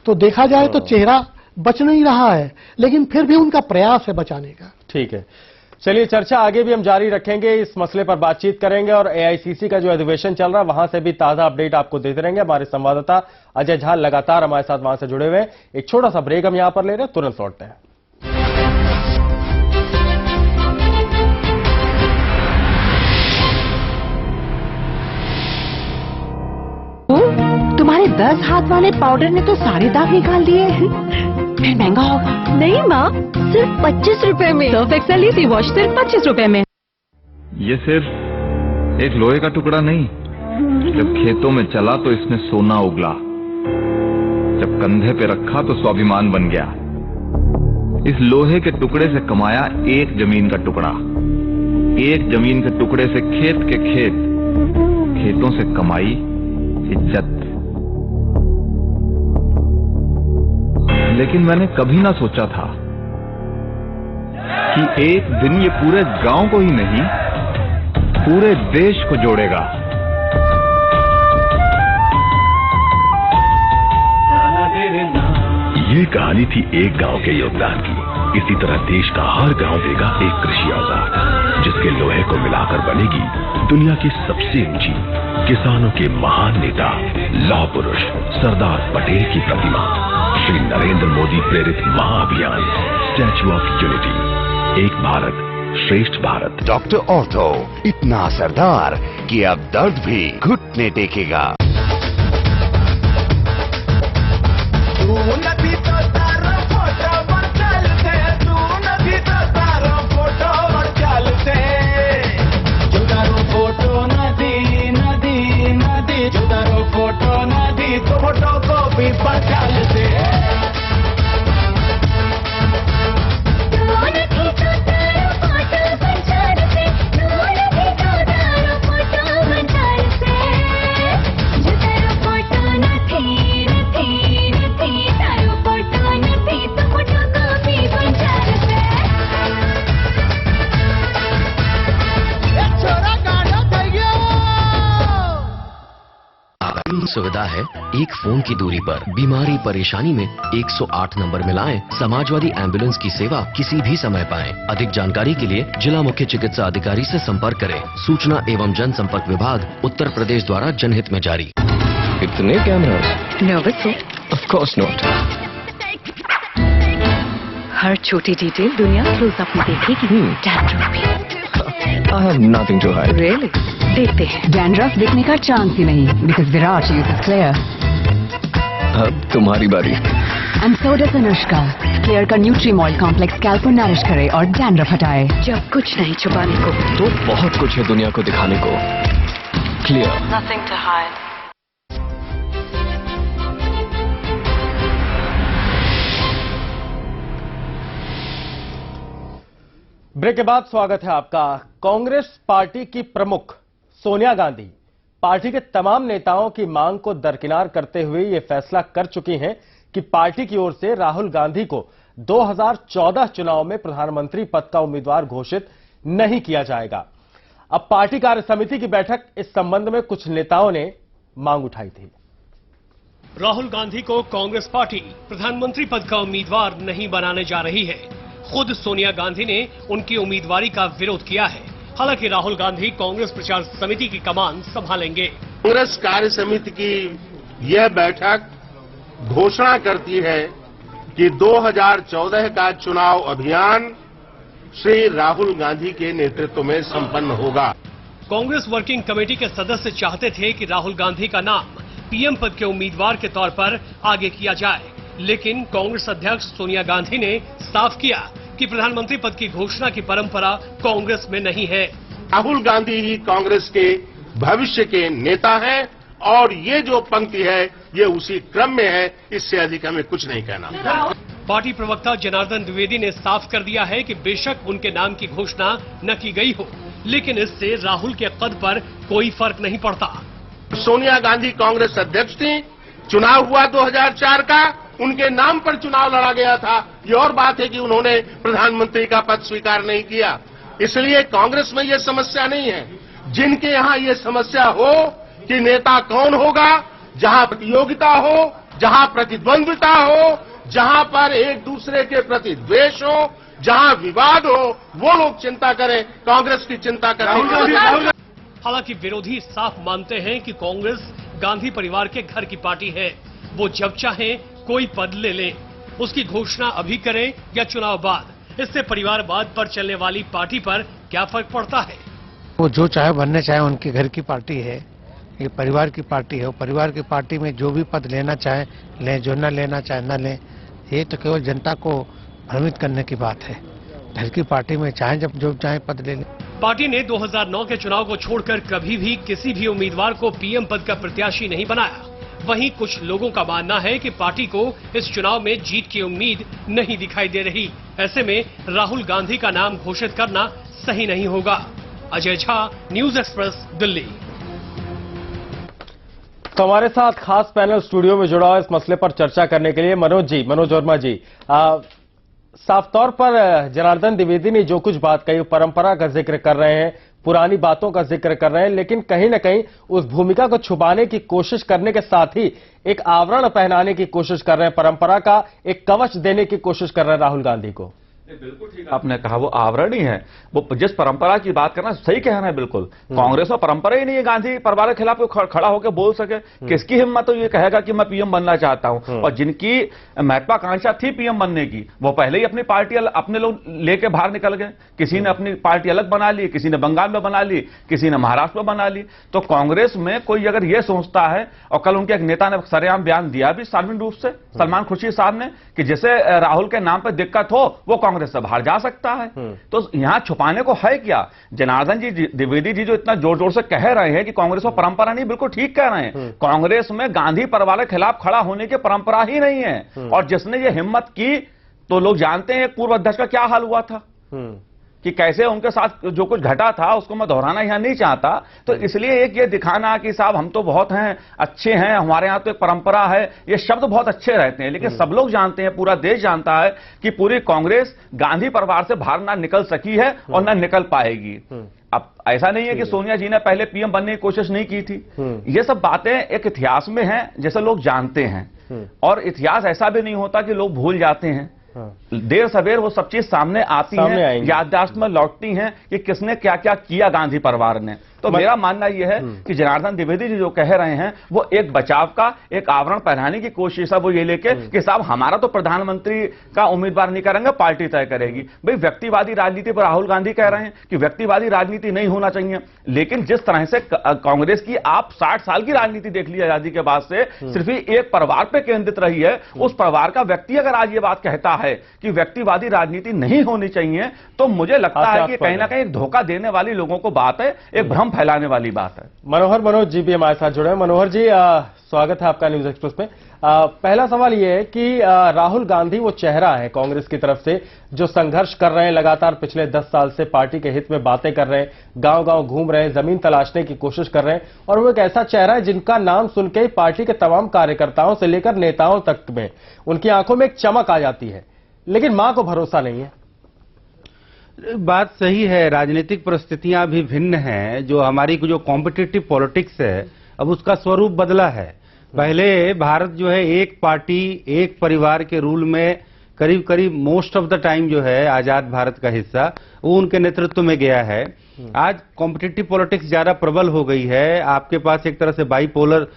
Speaker 5: तो देखा जाए तो चेहरा बच नहीं रहा है, लेकिन फिर भी उनका प्रयास है बचाने का।
Speaker 2: ठीक है, चलिए चर्चा आगे भी हम जारी रखेंगे, इस मसले पर बातचीत करेंगे, और एआईसीसी का जो अधिवेशन चल रहा है वहां से भी ताजा अपडेट आपको देते रहेंगे। हमारे संवाददाता अजय झा लगातार हमारे साथ वहां से जुड़े हुए हैं। एक छोटा सा ब्रेक हम यहां पर ले रहे हैं, तुरंत लौटते हैं।
Speaker 6: तुम्हारे 10 हाथ वाले पाउडर ने तो सारे दाग निकाल दिए। फिर महंगा होगा। नहीं माँ, सिर्फ 25 रुपए में। सर्फ एक्सेल इजी वॉश सिर्फ 25 रुपए में।
Speaker 7: ये सिर्फ एक लोहे का टुकड़ा नहीं, जब खेतों में चला तो इसने सोना उगला, जब कंधे पे रखा तो स्वाभिमान बन गया। इस लोहे के टुकड़े से कमाया एक जमीन का टुकड़ा, एक जमीन के टुकड़े से खेत के खेत, खेतों से कमाई इज्जत। लेकिन मैंने कभी ना सोचा था कि एक दिन ये पूरे गांव को ही नहीं, पूरे देश को जोड़ेगा।
Speaker 8: ये कहानी थी एक गांव के योगदान की। इसी तरह देश का हर गांव देगा एक कृषि औजार, जिसके लोहे को मिलाकर बनेगी दुनिया की सबसे ऊंची, किसानों के महान नेता, लौह पुरुष सरदार पटेल की प्रतिमा। श्री नरेंद्र मोदी प्रेरित महाअभियान स्टैच्यू ऑफ यूनिटी, एक भारत श्रेष्ठ भारत।
Speaker 9: डॉक्टर ऑर्थो इतना असरदार कि अब दर्द भी घुटने टेकेगा।
Speaker 10: सुविधा है एक फोन की दूरी पर। बीमारी परेशानी में 108 नंबर मिलाएं। समाजवादी एम्बुलेंस की सेवा किसी भी समय पाएं। अधिक जानकारी के लिए जिला मुख्य चिकित्सा अधिकारी से संपर्क करें। सूचना एवं जनसंपर्क विभाग उत्तर प्रदेश द्वारा जनहित में जारी।
Speaker 7: इतने कैमरास?
Speaker 6: नर्वस हो?
Speaker 7: Of course not.
Speaker 6: हर छोटी डिटेल दुनिया क्लोजअप में देखेगी। डैंड्रफ भी।
Speaker 7: I have nothing to hide.
Speaker 6: Really? देखते हैं।
Speaker 1: डैंड्रफ देखने का चांस ही नहीं, because विराट uses क्लेयर।
Speaker 7: अब तुम्हारी बारी।
Speaker 1: And so does Anushka. Clear का न्यूट्रीमॉल कॉम्प्लेक्स स्कैल्प को नरिश करे और डैंड्रफ हटाए।
Speaker 6: जब कुछ नहीं छुपाने को
Speaker 7: तो बहुत कुछ है दुनिया को दिखाने को। Clear.
Speaker 6: Nothing to hide.
Speaker 2: Break के बाद स्वागत है आपका। कांग्रेस पार्टी की प्रमुख सोनिया गांधी पार्टी के तमाम नेताओं की मांग को दरकिनार करते हुए यह फैसला कर चुकी हैं कि पार्टी की ओर से राहुल गांधी को 2014 चुनाव में प्रधानमंत्री पद का उम्मीदवार घोषित नहीं किया जाएगा। अब पार्टी कार्य समिति की बैठक इस संबंध में कुछ नेताओं ने मांग उठाई थी।
Speaker 11: राहुल गांधी को कांग्रेस पार्टी प्रधानमंत्री पद का उम्मीदवार नहीं बनाने जा रही है। खुद सोनिया गांधी ने उनकी उम्मीदवारी का विरोध किया है। हालांकि राहुल गांधी कांग्रेस प्रचार समिति की कमान संभालेंगे।
Speaker 12: कांग्रेस कार्य समिति की यह बैठक घोषणा करती है कि 2014 का चुनाव अभियान श्री राहुल गांधी के नेतृत्व में संपन्न होगा।
Speaker 11: कांग्रेस वर्किंग कमेटी के सदस्य चाहते थे कि राहुल गांधी का नाम पीएम पद के उम्मीदवार के तौर पर आगे किया जाए, लेकिन कांग्रेस अध्यक्ष सोनिया गांधी ने साफ किया कि प्रधानमंत्री पद की घोषणा की परंपरा कांग्रेस में नहीं है।
Speaker 12: राहुल गांधी ही कांग्रेस के भविष्य के नेता हैं और ये जो पंक्ति है ये उसी क्रम में है, इससे अधिक हमें कुछ नहीं कहना।
Speaker 11: पार्टी प्रवक्ता जनार्दन द्विवेदी ने साफ कर दिया है कि बेशक उनके नाम की घोषणा न की गई हो, लेकिन इससे राहुल के पद पर कोई फर्क नहीं पड़ता।
Speaker 12: सोनिया गांधी कांग्रेस अध्यक्ष थी, चुनाव हुआ 2004 का, उनके नाम पर चुनाव लड़ा गया था। ये और बात है कि उन्होंने प्रधानमंत्री का पद स्वीकार नहीं किया, इसलिए कांग्रेस में ये समस्या नहीं है। जिनके यहाँ ये समस्या हो कि नेता कौन होगा, जहाँ प्रतियोगिता हो, जहाँ प्रतिद्वंद्विता हो, जहाँ पर एक दूसरे के प्रति द्वेष हो, जहाँ विवाद हो, वो लोग चिंता करें, कांग्रेस की चिंता करें।
Speaker 11: हालांकि विरोधी साफ मानते हैं कि कांग्रेस गांधी परिवार के घर की पार्टी है। वो जब चाहें कोई पद ले लें, उसकी घोषणा अभी करें या चुनाव बाद, इससे परिवारवाद पर चलने वाली पार्टी पर क्या फर्क पड़ता है।
Speaker 5: वो जो चाहे बनने चाहे, उनके घर की पार्टी है, ये परिवार की पार्टी है। परिवार की पार्टी में जो भी पद लेना चाहे लें, जो न लेना चाहे न लें। ये तो केवल जनता को भ्रमित करने की बात है। घर की पार्टी में चाहे जब जो चाहे पद ले लें।
Speaker 11: पार्टी ने 2009 के चुनाव को छोड़कर कभी भी किसी भी उम्मीदवार को पीएम पद का प्रत्याशी नहीं बनाया। वहीं कुछ लोगों का मानना है कि पार्टी को इस चुनाव में जीत की उम्मीद नहीं दिखाई दे रही। ऐसे में राहुल गांधी का नाम घोषित करना सही नहीं होगा। Ajay Jha, news express, Delhi.
Speaker 2: तो हमारे साथ खास पैनल स्टूडियो में जुड़ा हुआ इस मसले पर चर्चा करने के लिए मनोज वर्मा जी। साफ तौर पर जनार्दन द्विवेदी ने जो कुछ बात कही, परंपरा का जिक्र कर रहे हैं, पुरानी बातों का जिक्र कर रहे हैं, लेकिन कहीं ना कहीं उस भूमिका को छुपाने की कोशिश करने के साथ ही एक आवरण पहनाने की कोशिश कर रहे हैं, परंपरा का एक कवच देने की कोशिश कर रहे हैं राहुल गांधी को।
Speaker 13: बिल्कुल ठीक आपने कहा, वो आवरण ही है। वो जिस परंपरा की बात करना सही कहना है, बिल्कुल कांग्रेस में परंपरा ही नहीं है गांधी परिवार के खिलाफ खड़ा होकर बोल सके। किसकी हिम्मत तो ये कहेगा कि मैं पीएम बनना चाहता हूं। और जिनकी महत्वाकांक्षा थी पीएम बनने की, वो पहले ही अपनी पार्टी अपने लोग लेके बाहर निकल गए। किसी ने अपनी पार्टी अलग बना ली, किसी ने बंगाल में बना ली, किसी ने महाराष्ट्र में बना ली। तो कांग्रेस में कोई अगर ये सोचता है, और कल उनके एक नेता ने सरेआम बयान दिया भी सार्वजनिक रूप से, सलमान खुर्शीद साहब ने, कि जिसे राहुल के नाम पर दिक्कत हो वो कांग्रेस से बाहर जा सकता है। तो यहां छुपाने को है क्या? जनार्दन जी द्विवेदी जी जो इतना जोर जोर से कह रहे हैं कि कांग्रेस में परंपरा नहीं, बिल्कुल ठीक कह रहे हैं। कांग्रेस में गांधी परिवार के खिलाफ खड़ा होने की परंपरा ही नहीं है। और जिसने ये हिम्मत की, तो लोग जानते हैं पूर्व अध्यक्ष का क्या हाल हुआ था, कि कैसे उनके साथ जो कुछ घटा था, उसको मैं दोहराना यहां नहीं चाहता। तो इसलिए एक ये दिखाना कि साहब हम तो बहुत हैं, अच्छे हैं, हमारे यहां तो एक परंपरा है, ये शब्द बहुत अच्छे रहते हैं, लेकिन सब लोग जानते हैं, पूरा देश जानता है कि पूरी कांग्रेस गांधी परिवार से बाहर ना निकल सकी है और ना निकल पाएगी। अब ऐसा नहीं है कि सोनिया जी ने पहले पीएम बनने की कोशिश नहीं की थी। ये सब बातें एक इतिहास में हैं, जैसे लोग जानते हैं। और इतिहास ऐसा भी नहीं होता कि लोग भूल जाते हैं। देर सवेर वो सब चीज सामने आती हैं, याददाश्त में लौटती हैं कि किसने क्या क्या किया गांधी परिवार ने। तो मेरा मानना यह है कि जनार्दन द्विवेदी जी जो कह रहे हैं, वो एक बचाव का एक आवरण पहनाने की कोशिश है, वो ये लेके कि साहब हमारा तो प्रधानमंत्री का उम्मीदवार नहीं करेंगे, पार्टी तय करेगी। भाई व्यक्तिवादी राजनीति पर राहुल गांधी कह रहे हैं कि व्यक्तिवादी राजनीति नहीं होना चाहिए, लेकिन जिस तरह से कांग्रेस की आप 60 साल की राजनीति देख ली आजादी के बाद से, सिर्फ ही एक परिवार पर केंद्रित रही है। उस परिवार का व्यक्ति अगर आज ये बात कहता है कि व्यक्तिवादी राजनीति नहीं होनी चाहिए, तो मुझे लगता है कि कहीं ना कहीं एक धोखा देने वाली लोगों को बात है, एक भ्रम फैलाने वाली बात है।
Speaker 2: मनोज जी भी हमारे साथ जुड़े हैं। मनोहर जी, स्वागत है आपका न्यूज एक्सप्रेस में। पहला सवाल यह है कि राहुल गांधी वो चेहरा है कांग्रेस की तरफ से जो संघर्ष कर रहे हैं, लगातार पिछले 10 साल से पार्टी के हित में बातें कर रहे हैं, गांव-गांव घूम रहे हैं, जमीन तलाशने की कोशिश कर रहे हैं, और वो एक ऐसा चेहरा है जिनका नाम सुन के पार्टी के तमाम कार्यकर्ताओं से लेकर नेताओं तक में उनकी आंखों में एक चमक आ जाती है, लेकिन मां को भरोसा नहीं है।
Speaker 14: बात सही है, राजनीतिक परिस्थितियां भी भिन्न हैं। जो हमारी जो कॉम्पिटिटिव पॉलिटिक्स है, अब उसका स्वरूप बदला है। पहले भारत जो है एक पार्टी एक परिवार के रूल में करीब करीब मोस्ट ऑफ द टाइम जो है आजाद भारत का हिस्सा वो उनके नेतृत्व में गया है। आज कॉम्पिटिटिव पॉलिटिक्स ज्यादा प्रबल हो गई है। आपके पास एक तरह से बाईपोलर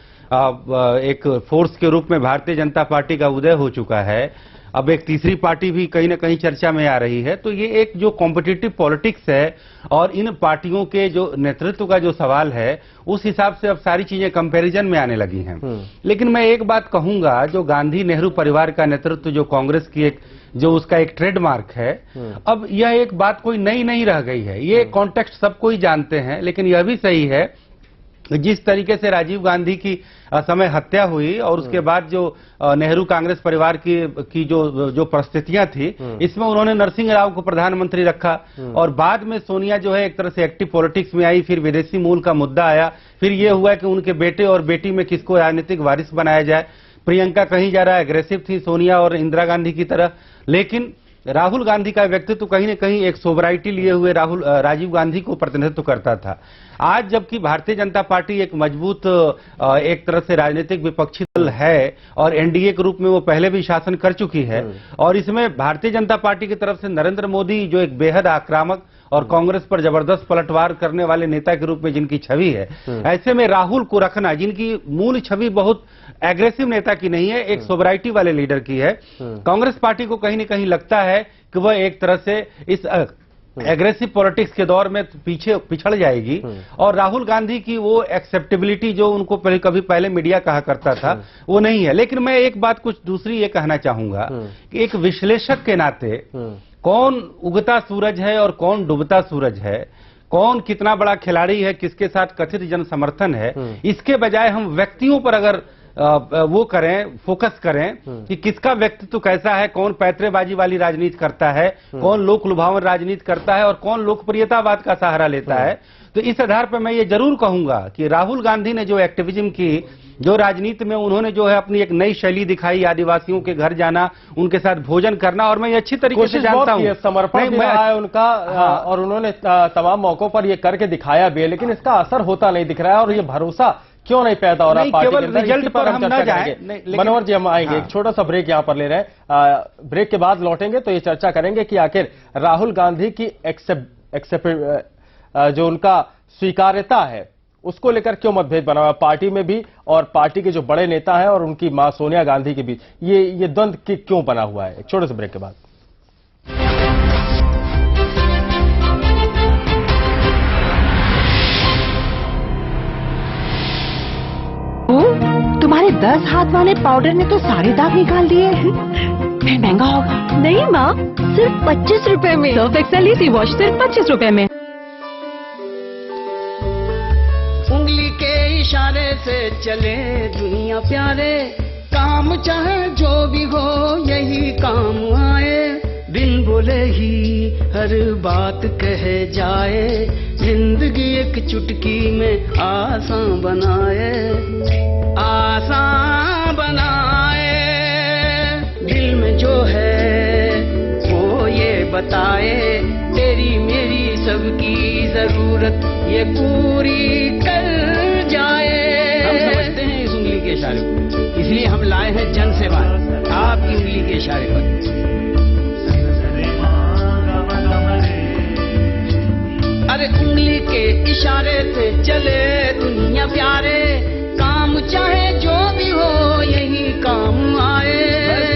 Speaker 14: एक फोर्स के रूप में भारतीय जनता पार्टी का उदय हो चुका है। अब एक तीसरी पार्टी भी कहीं ना कहीं चर्चा में आ रही है। तो ये एक जो कॉम्पिटिटिव पॉलिटिक्स है और इन पार्टियों के जो नेतृत्व का जो सवाल है, उस हिसाब से अब सारी चीजें कंपैरिजन में आने लगी हैं। लेकिन मैं एक बात कहूंगा, जो गांधी नेहरू परिवार का नेतृत्व जो कांग्रेस की एक जो उसका एक ट्रेडमार्क है, अब यह एक बात कोई नई नहीं रह गई है। ये कॉन्टेक्स्ट सब कोई जानते हैं। लेकिन यह भी सही है जिस तरीके से राजीव गांधी की समय हत्या हुई और उसके बाद जो नेहरू कांग्रेस परिवार की जो परिस्थितियां थी, इसमें उन्होंने नरसिंह राव को प्रधानमंत्री रखा और बाद में सोनिया जो है एक तरह से एक्टिव पॉलिटिक्स में आई। फिर विदेशी मूल का मुद्दा आया। फिर यह हुआ कि उनके बेटे और बेटी में किसको राजनीतिक वारिस बनाया जाए। प्रियंका कहीं जा रहा एग्रेसिव थी सोनिया और इंदिरा गांधी की तरह, लेकिन राहुल गांधी का व्यक्तित्व कहीं न कहीं एक सोबराइटी लिए हुए राजीव गांधी को प्रतिनिधित्व करता था। आज जबकि भारतीय जनता पार्टी एक मजबूत एक तरह से राजनीतिक विपक्षी दल है और एनडीए के रूप में वो पहले भी शासन कर चुकी है, और इसमें भारतीय जनता पार्टी की तरफ से नरेंद्र मोदी जो एक बेहद आक्रामक और कांग्रेस पर जबरदस्त पलटवार करने वाले नेता के रूप में जिनकी छवि है, ऐसे में राहुल को रखना, जिनकी मूल छवि बहुत एग्रेसिव नेता की नहीं है, एक सोबराइटी वाले लीडर की है, कांग्रेस पार्टी को कहीं न कहीं लगता है कि वह एक तरह से इस एग्रेसिव पॉलिटिक्स के दौर में पीछे पिछड़ जाएगी और राहुल गांधी की वो एक्सेप्टेबिलिटी जो उनको कभी पहले मीडिया कहा करता था वो नहीं है। लेकिन मैं एक बात कुछ दूसरी ये कहना चाहूंगा कि एक विश्लेषक के नाते कौन उगता सूरज है और कौन डूबता सूरज है, कौन कितना बड़ा खिलाड़ी है, किसके साथ कथित जन समर्थन है, इसके बजाय हम व्यक्तियों पर अगर वो करें, फोकस करें कि किसका व्यक्तित्व कैसा है, कौन पैतरेबाजी वाली राजनीति करता है, कौन लोक लुभावन राजनीति करता है और कौन लोकप्रियतावाद का सहारा लेता है, तो इस आधार पर मैं ये जरूर कहूंगा कि राहुल गांधी ने जो एक्टिविज्म की जो राजनीति में उन्होंने जो है अपनी एक नई शैली दिखाई, आदिवासियों के घर जाना, उनके साथ भोजन करना, और मैं ये अच्छी तरीके से जानता हूँ,
Speaker 2: समर्पण भी रहा है उनका। और उन्होंने तमाम मौकों पर ये करके दिखाया भी है, लेकिन इसका असर होता नहीं दिख रहा है। और ये भरोसा क्यों नहीं पैदा हो रहा पार्टी के अंदर,
Speaker 14: रिजल्ट पर हम ना जाएं।
Speaker 2: मनोहर जी, हम आएंगे, एक छोटा सा ब्रेक यहां पर ले रहे हैं। ब्रेक के बाद लौटेंगे तो ये चर्चा करेंगे कि आखिर राहुल गांधी की जो उनका स्वीकार्यता है उसको लेकर क्यों मतभेद बना हुआ पार्टी में भी, और पार्टी के जो बड़े नेता हैं और उनकी मां सोनिया गांधी के बीच ये द्वंद्व क्यों बना हुआ है। एक छोटे से ब्रेक के बाद।
Speaker 6: तुम्हारे 10 हाथ वाले पाउडर ने तो सारे दाग निकाल दिए। फिर महंगा होगा। नहीं माँ, सिर्फ 25 रुपए में। सर्फ एक्सेल इजी वॉश सिर्फ 25 रुपए में।
Speaker 15: उंगली के इशारे से चले दुनिया प्यारे, काम चाहे जो भी हो यही काम आए, बिन बोले ही हर बात कह जाए, जिंदगी एक चुटकी में आसान बनाए, आसान बनाए। दिल में जो है वो ये बताए, तेरी मेरी सबकी जरूरत ये पूरी कर जाए। हम समझते हैं इस उंगली के इशारे को, इसलिए हम लाए हैं जन सेवा आपकी उंगली के इशारे पर। अरे उंगली के इशारे से चले दुनिया प्यारे, काम चाहे जो भी हो यही काम आए।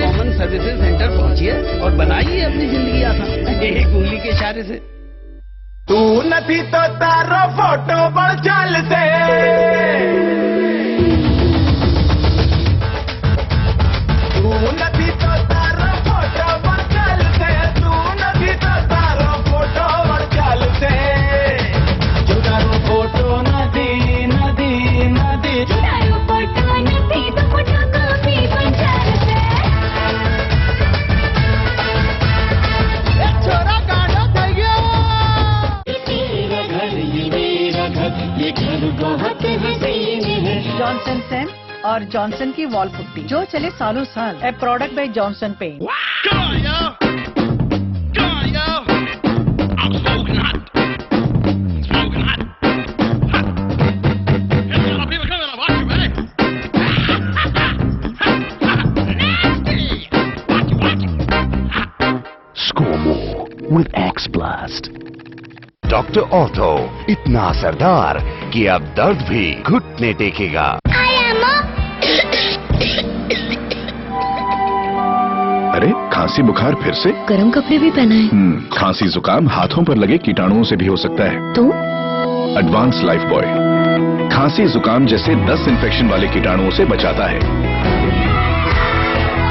Speaker 15: कॉमन सर्विसेज सेंटर पहुंचिए और बनाइए अपनी जिंदगी आसान एक उंगली के इशारे से।
Speaker 16: तू नहीं तो तारो फोटो बढ़ चल से, तू नहीं तो तारो फोटो बढ़ चल से, तू नहीं तो तारो फोटो बढ़ चल से, जुगारू फोटो नदी नदी नदी, जुगारू फोटो नदी तो फोटो कॉपी बन चल से। छोरा गाना થઈ ગયો, ये घर बहुत हसीन है।
Speaker 17: जॉनसन सेम और जॉनसन की वॉल पुट्टी जो चले सालों साल, a product by Johnson paint.
Speaker 9: Score more with X Blast. Doctor ortho, इतना असरदार कि अब दर्द भी घुटने टेकेगा।
Speaker 8: अरे खांसी बुखार फिर से?
Speaker 6: गर्म कपड़े भी पहनाए।
Speaker 8: खांसी जुकाम हाथों पर लगे कीटाणुओं से भी हो सकता है।
Speaker 6: तो
Speaker 8: एडवांस लाइफ बॉय खांसी जुकाम जैसे 10 इन्फेक्शन वाले कीटाणुओं से बचाता है।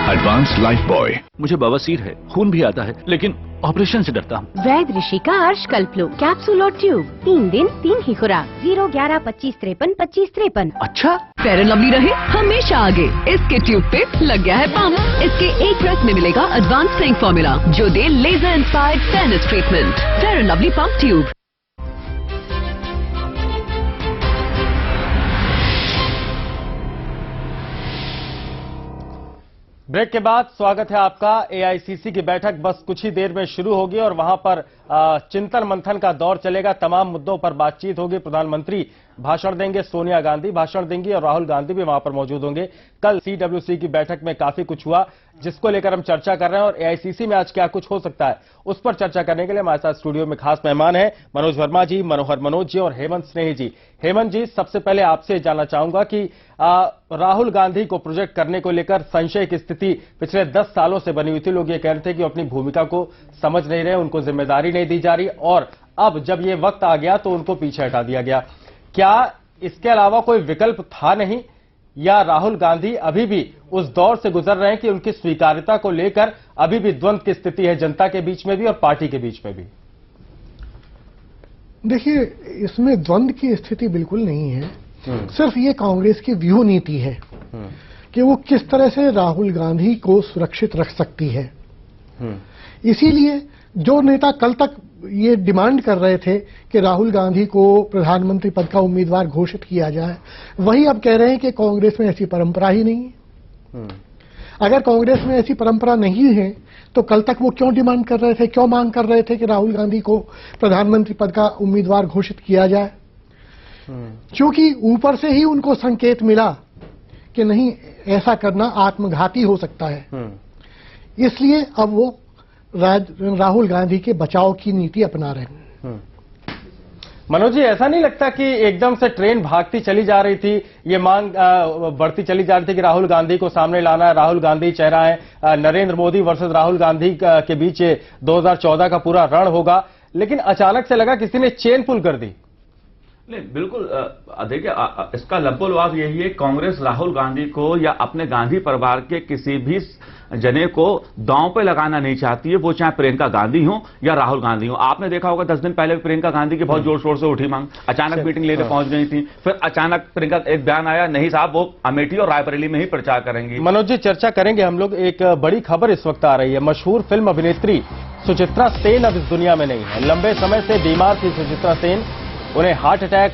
Speaker 8: Advance life boy.
Speaker 18: मुझे बवासीर है, खून भी आता है, लेकिन ऑपरेशन से डरता हूँ।
Speaker 19: वैद ऋषि का अर्श कल्पलो कैप्सूल और ट्यूब, 3 दिन 3 ही खुराक, 01125532553।
Speaker 18: अच्छा,
Speaker 1: फेयर एंड लवली रहे हमेशा आगे। इसके ट्यूब पे लग गया है पंप। इसके एक प्रेस में मिलेगा एडवांस सिंक फॉर्मूला जो दे laser inspired fairness treatment. Fair and Lovely pump tube.
Speaker 2: Break के बाद स्वागत है आपका। एआईसीसी की बैठक बस कुछ ही देर में शुरू होगी और वहां पर चिंतन मंथन का दौर चलेगा। तमाम मुद्दों पर बातचीत होगी। प्रधानमंत्री भाषण देंगे, सोनिया गांधी भाषण देंगी और राहुल गांधी भी वहां पर मौजूद होंगे। कल सीडब्ल्यूसी की बैठक में काफी कुछ हुआ जिसको लेकर हम चर्चा कर रहे हैं और एआईसीसी में आज क्या कुछ हो सकता है उस पर चर्चा करने के लिए हमारे साथ स्टूडियो में खास मेहमान हैं मनोज वर्मा जी, मनोहर मनोज जी और हेमंत स्नेही जी। हेमंत जी, सबसे पहले आपसे जानना चाहूंगा कि राहुल गांधी को प्रोजेक्ट करने को लेकर संशय की स्थिति पिछले 10 सालों से बनी हुई थी। लोग ये कह रहे थे कि अपनी भूमिका को समझ नहीं रहे, उनको जिम्मेदारी नहीं दी जा रही और अब जब ये वक्त आ गया तो उनको पीछे हटा दिया गया। क्या इसके अलावा कोई विकल्प था नहीं या राहुल गांधी अभी भी उस दौर से गुजर रहे हैं कि उनकी स्वीकार्यता को लेकर अभी भी द्वंद्व की स्थिति है जनता के बीच में भी और पार्टी के बीच में भी?
Speaker 5: देखिए, इसमें द्वंद्व की स्थिति बिल्कुल नहीं है। सिर्फ ये कांग्रेस की व्यूह नीति है कि वो किस तरह से राहुल गांधी को सुरक्षित रख सकती है। इसीलिए जो नेता कल तक ये डिमांड कर रहे थे कि राहुल गांधी को प्रधानमंत्री पद का उम्मीदवार घोषित किया जाए, वही अब कह रहे हैं कि कांग्रेस में ऐसी परंपरा ही नहीं है। अगर कांग्रेस में ऐसी परंपरा नहीं है तो कल तक वो क्यों डिमांड कर रहे थे, क्यों मांग कर रहे थे कि राहुल गांधी को प्रधानमंत्री पद का उम्मीदवार घोषित किया जाए? क्योंकि ऊपर से ही उनको संकेत मिला कि नहीं, ऐसा करना आत्मघाती हो सकता है। इसलिए अब वो राहुल गांधी के बचाव की नीति अपना रहे हैं।
Speaker 2: मनोज जी, ऐसा नहीं लगता कि एकदम से ट्रेन भागती चली जा रही थी, ये मांग बढ़ती चली जा रही थी कि राहुल गांधी को सामने लाना है, राहुल गांधी चेहरा है, नरेंद्र मोदी वर्सेस राहुल गांधी के बीच 2014 का पूरा रण होगा, लेकिन अचानक से लगा किसी ने चेन पुल कर दी।
Speaker 13: नहीं, बिल्कुल देखिए, इसका लब्बोलवाब यही है, कांग्रेस राहुल गांधी को या अपने गांधी परिवार के किसी भी जने को दांव पे लगाना नहीं चाहती है, वो चाहे प्रियंका गांधी हो या राहुल गांधी हो। आपने देखा होगा 10 दिन पहले प्रियंका गांधी की बहुत जोर शोर से उठी मांग, अचानक मीटिंग लेने पहुंच गई थी, फिर अचानक प्रियंका एक बयान आया, नहीं साहब वो अमेठी और रायबरेली में ही प्रचार करेंगी।
Speaker 2: मनोज जी, चर्चा करेंगे हम लोग। एक बड़ी खबर इस वक्त आ रही है, मशहूर फिल्म अभिनेत्री सुचित्रा सेन अब इस दुनिया में नहीं है। लंबे समय से बीमार थी सुचित्रा सेन, उन्हें हार्ट अटैक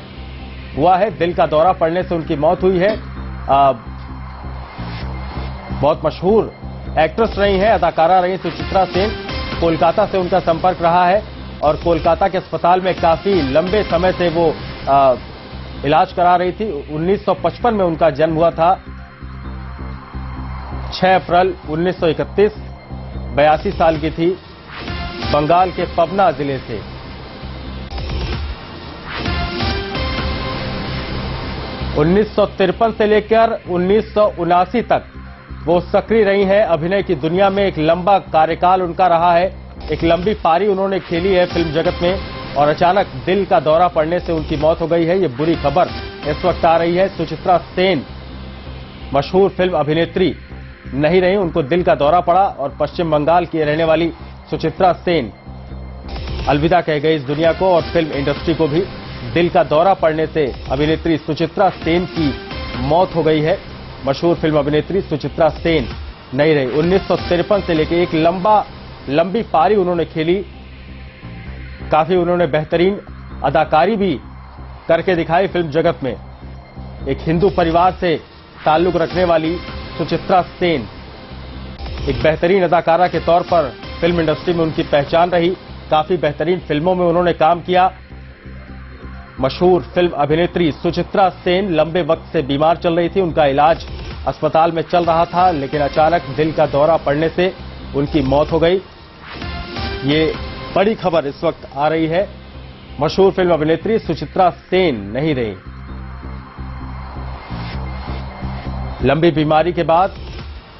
Speaker 2: हुआ है, दिल का दौरा पड़ने से उनकी मौत हुई है। बहुत मशहूर एक्ट्रेस रही हैं, अदाकारा रही सुचित्रा सेन। कोलकाता से उनका संपर्क रहा है और कोलकाता के अस्पताल में काफी लंबे समय से वो इलाज करा रही थी। 1955 में उनका जन्म हुआ था, 6 अप्रैल 1931, 82 साल की थी, बंगाल के पबना जिले से। उन्नीस से लेकर 1979 तक वो सक्रिय रही हैं अभिनय की दुनिया में। एक लंबा कार्यकाल उनका रहा है, एक लंबी पारी उन्होंने खेली है फिल्म जगत में, और अचानक दिल का दौरा पड़ने से उनकी मौत हो गई है। ये बुरी खबर इस वक्त आ रही है। सुचित्रा सेन मशहूर फिल्म अभिनेत्री नहीं रही, उनको दिल का दौरा पड़ा और पश्चिम बंगाल की रहने वाली सुचित्रा सेन अलविदा कह गई इस दुनिया को और फिल्म इंडस्ट्री को भी। दिल का दौरा पड़ने से अभिनेत्री सुचित्रा सेन की मौत हो गई है। मशहूर फिल्म अभिनेत्री सुचित्रा सेन नहीं रही। 1953 से लेकर एक लंबी पारी उन्होंने खेली, काफी उन्होंने बेहतरीन अदाकारी भी करके दिखाई फिल्म जगत में। एक हिंदू परिवार से ताल्लुक रखने वाली सुचित्रा सेन एक बेहतरीन अदाकारा के तौर पर फिल्म इंडस्ट्री में उनकी पहचान रही। काफी बेहतरीन फिल्मों में उन्होंने काम किया। मशहूर फिल्म अभिनेत्री सुचित्रा सेन लंबे वक्त से बीमार चल रही थी, उनका इलाज अस्पताल में चल रहा था, लेकिन अचानक दिल का दौरा पड़ने से उनकी मौत हो गई। ये बड़ी खबर इस वक्त आ रही है। मशहूर फिल्म अभिनेत्री सुचित्रा सेन नहीं रही। लंबी बीमारी के बाद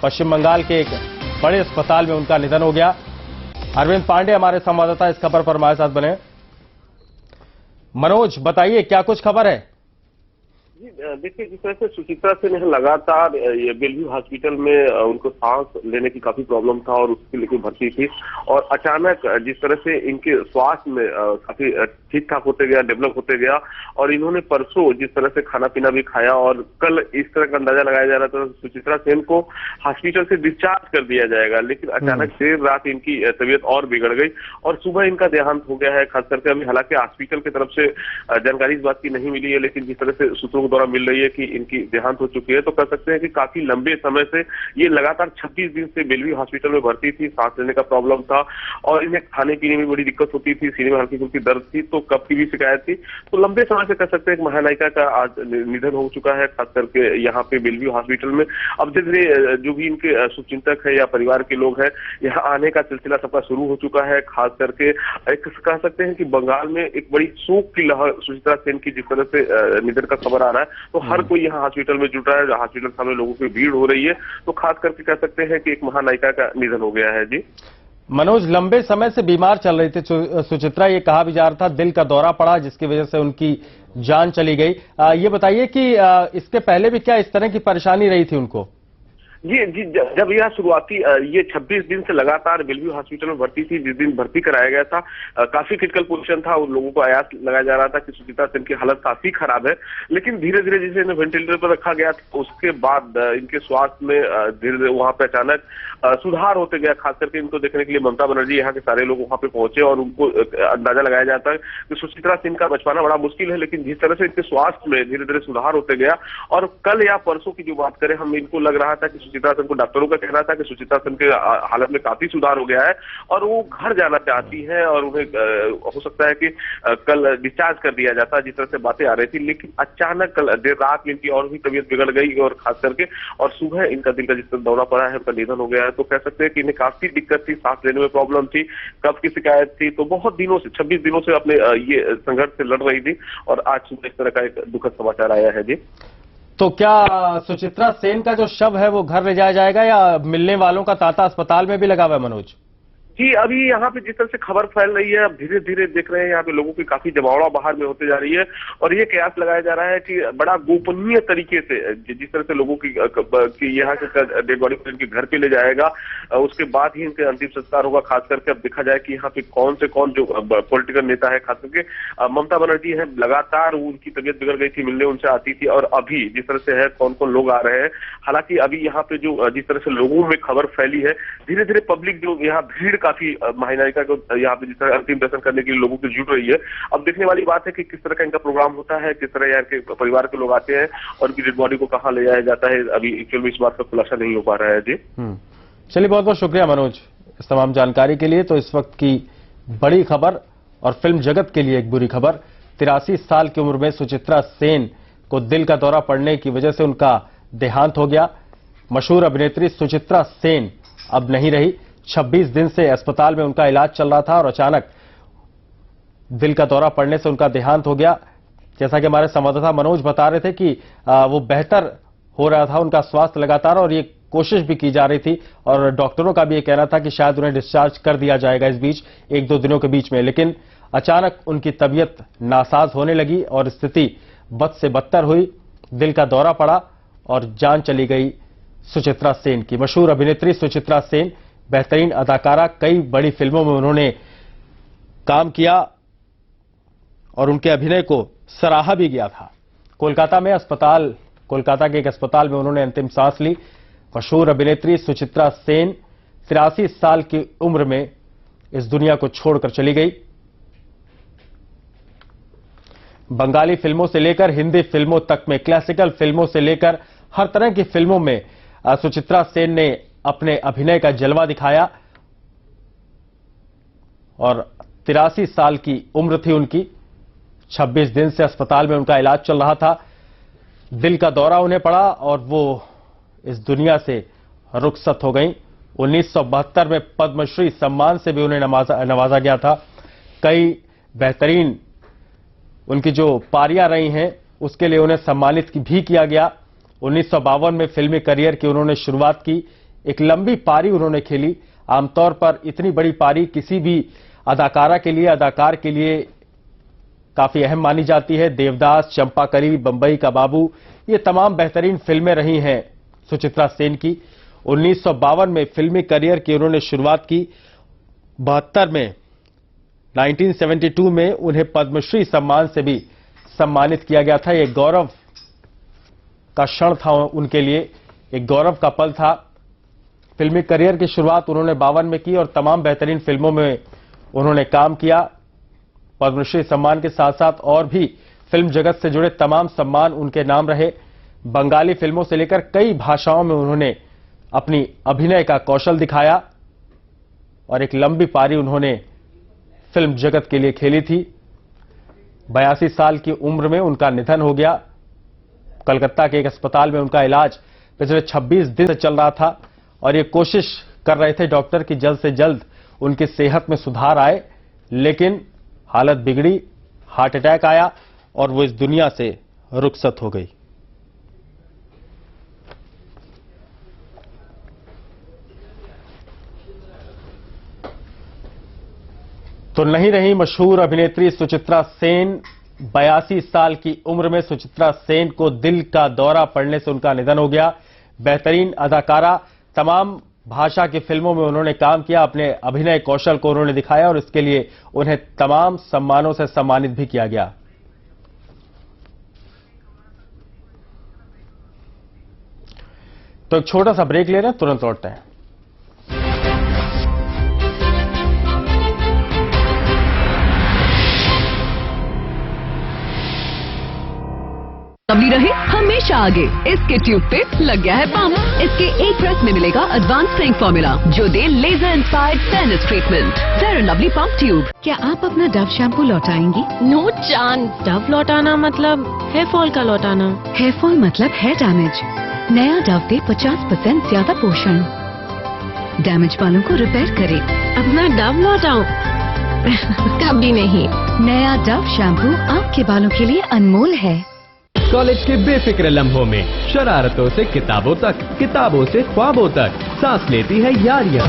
Speaker 2: पश्चिम बंगाल के एक बड़े अस्पताल में उनका निधन हो गया। अरविंद पांडे हमारे संवाददाता इस खबर पर हमारे साथ बने। मनोज, बताइए क्या कुछ खबर है?
Speaker 12: देखिए, जिस तरह से सुचित्रा सेन लगातार ये बेलव्यू हॉस्पिटल में उनको सांस लेने की काफी प्रॉब्लम था और उसके लेकर भर्ती थी, और अचानक जिस तरह से इनके स्वास्थ्य में काफी ठीक ठाक होते गया, डेवलप होते गया, और इन्होंने परसों जिस तरह से खाना पीना भी खाया और कल इस तरह का अंदाजा लगाया जा रहा था सुचित्रा सेन को हॉस्पिटल से डिस्चार्ज कर दिया जाएगा, लेकिन अचानक देर रात इनकी तबीयत और बिगड़ गई और सुबह इनका देहांत हो गया है। खास करके अभी हालांकि हॉस्पिटल की तरफ से जानकारी इस बात की नहीं मिली है, लेकिन जिस तरह से सूत्रों के द्वारा मिल रही है कि इनकी देहांत हो चुकी है, तो कह सकते हैं कि काफी लंबे समय से ये लगातार 26 दिन से बेलव्यू हॉस्पिटल में भर्ती थी। सांस लेने का प्रॉब्लम था और इन्हें खाने पीने में बड़ी दिक्कत होती थी, सीने में हल्की फुल्की दर्द थी, तो कफ की भी शिकायत थी। तो लंबे समय से कह सकते हैं कि महानायिका का आज निधन हो चुका है, खास करके यहाँ पे बेलव्यू हॉस्पिटल में। अब धीरे जो भी इनके शुभचिंतक है या परिवार के लोग हैं, यहाँ आने का सिलसिला सबका शुरू हो चुका है। खास करके एक कह सकते हैं कि बंगाल में एक बड़ी शोक की लहर सुचित्रा सेन की जिस तरह से निधन का खबर आ रहा है, तो हर कोई यहाँ हॉस्पिटल में जुटा है, हॉस्पिटल सामने लोगों की भीड़ हो रही है, तो खास करके कह सकते हैं कि एक महानायिका का निधन हो गया है। जी
Speaker 2: मनोज, लंबे समय से बीमार चल रही थी सुचित्रा, ये कहा भी जा रहा था दिल का दौरा पड़ा जिसकी वजह से उनकी जान चली गई। ये बताइए कि इसके पहले भी क्या इस तरह की परेशानी रही थी उनको?
Speaker 20: जी, जब यह शुरुआती ये 26 दिन से लगातार बेलव्यू हॉस्पिटल में भर्ती थी, जिस दिन भर्ती कराया गया था काफी क्रिटिकल पोजीशन था, उन लोगों को आयास लगाया जा रहा था कि सुचित्रा सेन की हालत काफी खराब है। लेकिन धीरे धीरे जैसे इन्हें वेंटिलेटर पर रखा गया उसके बाद इनके स्वास्थ्य में धीरे धीरे वहां पे अचानक सुधार होते गया। खास करके इनको देखने के लिए ममता बनर्जी यहाँ के सारे लोग वहां पे पहुंचे और उनको अंदाजा लगाया जाता है कि सुचित्रा सेन का बच पाना बड़ा मुश्किल है, लेकिन जिस तरह से इनके स्वास्थ्य में धीरे धीरे सुधार होते गया और कल या परसों की जो बात करें हम, इनको लग रहा था कि सुचित्रा सेन को, डॉक्टरों का कहना था कि सुचित्रा सेन के हालत में काफी सुधार हो गया है और वो घर जाना चाहती है और उन्हें हो सकता है कि कल डिस्चार्ज कर दिया जाता, जिस तरह से बातें आ रही थी। लेकिन अचानक कल देर रात में इनकी और भी तबीयत बिगड़ गई और खास करके और सुबह इनका दिल का जिस तरह दौरा पड़ा है, उनका निधन हो गया है। तो कह सकते हैं कि इन्हें काफी दिक्कत थी, सांस लेने में प्रॉब्लम थी, कब्ज की शिकायत थी, तो बहुत दिनों से 26 दिनों से अपने ये संघर्ष से लड़ रही थी और आज सुबह इस तरह का एक दुखद समाचार आया है। जी,
Speaker 2: तो क्या सुचित्रा सेन का जो शव है वो घर ले जाया जाएगा या मिलने वालों का तांता अस्पताल में भी लगा हुआ है मनोज?
Speaker 20: जी, अभी यहाँ पे जिस तरह से खबर फैल रही है, अब धीरे धीरे देख रहे हैं यहाँ पे लोगों की काफी जमावड़ा बाहर में होते जा रही है और ये कयास लगाया जा रहा है कि बड़ा गोपनीय तरीके से जिस तरह से लोगों की यहाँ से डेड बॉडी को इनके घर पे ले जाएगा, उसके बाद ही इनके अंतिम संस्कार होगा। खास करके अब देखा जाए कि यहाँ पे कौन जो पॉलिटिकल नेता है, खास करके ममता बनर्जी है, लगातार उनकी तबीयत बिगड़ गई थी, मिलने उनसे आती थी और अभी जिस तरह से है कौन कौन लोग आ रहे हैं। हालांकि अभी यहाँ पे जो जिस तरह से लोगों में खबर फैली है, धीरे धीरे पब्लिक जो यहाँ भीड़ काफी महानायिका को यहाँ पे जिस तरह अंतिम दर्शन करने के लिए लोगों की जुट रही है। अब देखने वाली बात है कि किस तरह का इनका प्रोग्राम होता है, किस तरह यहाँ के परिवार के लोग आते हैं और उनकी डेड बॉडी को कहाँ ले जाया जाता है, अभी एक्चुअल में इस बात का खुलासा नहीं हो पा रहा है। जी,
Speaker 2: चलिए, बहुत बहुत शुक्रिया मनोज इस तमाम जानकारी के लिए। तो इस वक्त की बड़ी खबर और फिल्म जगत के लिए एक बुरी खबर, 83 साल की उम्र में सुचित्रा सेन को दिल का दौरा पड़ने की वजह से उनका देहांत हो गया। मशहूर अभिनेत्री सुचित्रा सेन अब नहीं रही। 26 दिन से अस्पताल में उनका इलाज चल रहा था और अचानक दिल का दौरा पड़ने से उनका देहांत हो गया। जैसा कि हमारे संवाददाता मनोज बता रहे थे कि वो बेहतर हो रहा था उनका स्वास्थ्य लगातार और ये कोशिश भी की जा रही थी और डॉक्टरों का भी ये कहना था कि शायद उन्हें डिस्चार्ज कर दिया जाएगा इस बीच 1-2 दिनों के बीच में, लेकिन अचानक उनकी तबीयत नासाज होने लगी और स्थिति बद से बदतर हुई। दिल का दौरा पड़ा और जान चली गई सुचित्रा सेन की। मशहूर अभिनेत्री सुचित्रा सेन बेहतरीन अदाकारा, कई बड़ी फिल्मों में उन्होंने काम किया और उनके अभिनय को सराहा भी गया था। कोलकाता के एक अस्पताल में उन्होंने अंतिम सांस ली। मशहूर अभिनेत्री सुचित्रा सेन 83 साल की उम्र में इस दुनिया को छोड़कर चली गई। बंगाली फिल्मों से लेकर हिंदी फिल्मों तक में, क्लासिकल फिल्मों से लेकर हर तरह की फिल्मों में सुचित्रा सेन ने अपने अभिनय का जलवा दिखाया और 83 साल की उम्र थी उनकी। 26 दिन से अस्पताल में उनका इलाज चल रहा था। दिल का दौरा उन्हें पड़ा और वो इस दुनिया से रुखसत हो गई। 1972 में पद्मश्री सम्मान से भी उन्हें नवाजा गया था। कई बेहतरीन उनकी जो पारियां रही हैं उसके लिए उन्हें सम्मानित भी किया गया। 1952 में फिल्मी करियर की उन्होंने शुरुआत की। एक लंबी पारी उन्होंने खेली। आमतौर पर इतनी बड़ी पारी किसी भी अदाकार के लिए काफी अहम मानी जाती है। देवदास, चंपाकली, बंबई का बाबू, ये तमाम बेहतरीन फिल्में रही हैं सुचित्रा सेन की। 1952 में फिल्मी करियर की उन्होंने शुरुआत की। 72 में 1972 में उन्हें पद्मश्री सम्मान से भी सम्मानित किया गया था। ये गौरव का क्षण था उनके लिए, एक गौरव का पल था। फिल्मी करियर की शुरुआत उन्होंने 52 में की और तमाम बेहतरीन फिल्मों में उन्होंने काम किया। पद्मश्री सम्मान के साथ साथ और भी फिल्म जगत से जुड़े तमाम सम्मान उनके नाम रहे। बंगाली फिल्मों से लेकर कई भाषाओं में उन्होंने अपनी अभिनय का कौशल दिखाया और एक लंबी पारी उन्होंने फिल्म जगत के लिए खेली थी। 82 साल की उम्र में उनका निधन हो गया। कलकत्ता के एक अस्पताल में उनका इलाज पिछले 26 दिन से चल रहा था और ये कोशिश कर रहे थे डॉक्टर कि जल्द से जल्द उनकी सेहत में सुधार आए, लेकिन हालत बिगड़ी, हार्ट अटैक आया और वो इस दुनिया से रुखसत हो गई। तो नहीं रही मशहूर अभिनेत्री सुचित्रा सेन। 82 साल की उम्र में सुचित्रा सेन को दिल का दौरा पड़ने से उनका निधन हो गया। बेहतरीन अदाकारा, तमाम भाषा की फिल्मों में उन्होंने काम किया, अपने अभिनय कौशल को उन्होंने दिखाया और इसके लिए उन्हें तमाम सम्मानों से सम्मानित भी किया गया। तो एक छोटा सा ब्रेक ले रहे हैं, तुरंत लौटते हैं।
Speaker 1: लवली रहे हमेशा आगे, इसके ट्यूब पे लग गया है पंप। इसके एक प्रेस में मिलेगा एडवांस सिंक फॉर्मूला जो दे laser inspired fairness treatment. Fair and Lovely pump tube.
Speaker 6: क्या आप अपना डव शैम्पू लौटाएंगी? No chance. डव लौटाना मतलब हेयर फॉल का लौटाना। हेयर फॉल मतलब हेयर डैमेज। नया डव दे 50% ज्यादा पोषण, डैमेज बालों को रिपेयर करे। अपना डव लौटाओ? कभी नहीं। नया डव शैम्पू आपके बालों के लिए अनमोल है।
Speaker 21: कॉलेज के बेफिक्र लम्हों में शरारतों से किताबों तक, किताबों से ख्वाबों तक सांस लेती है यारियां।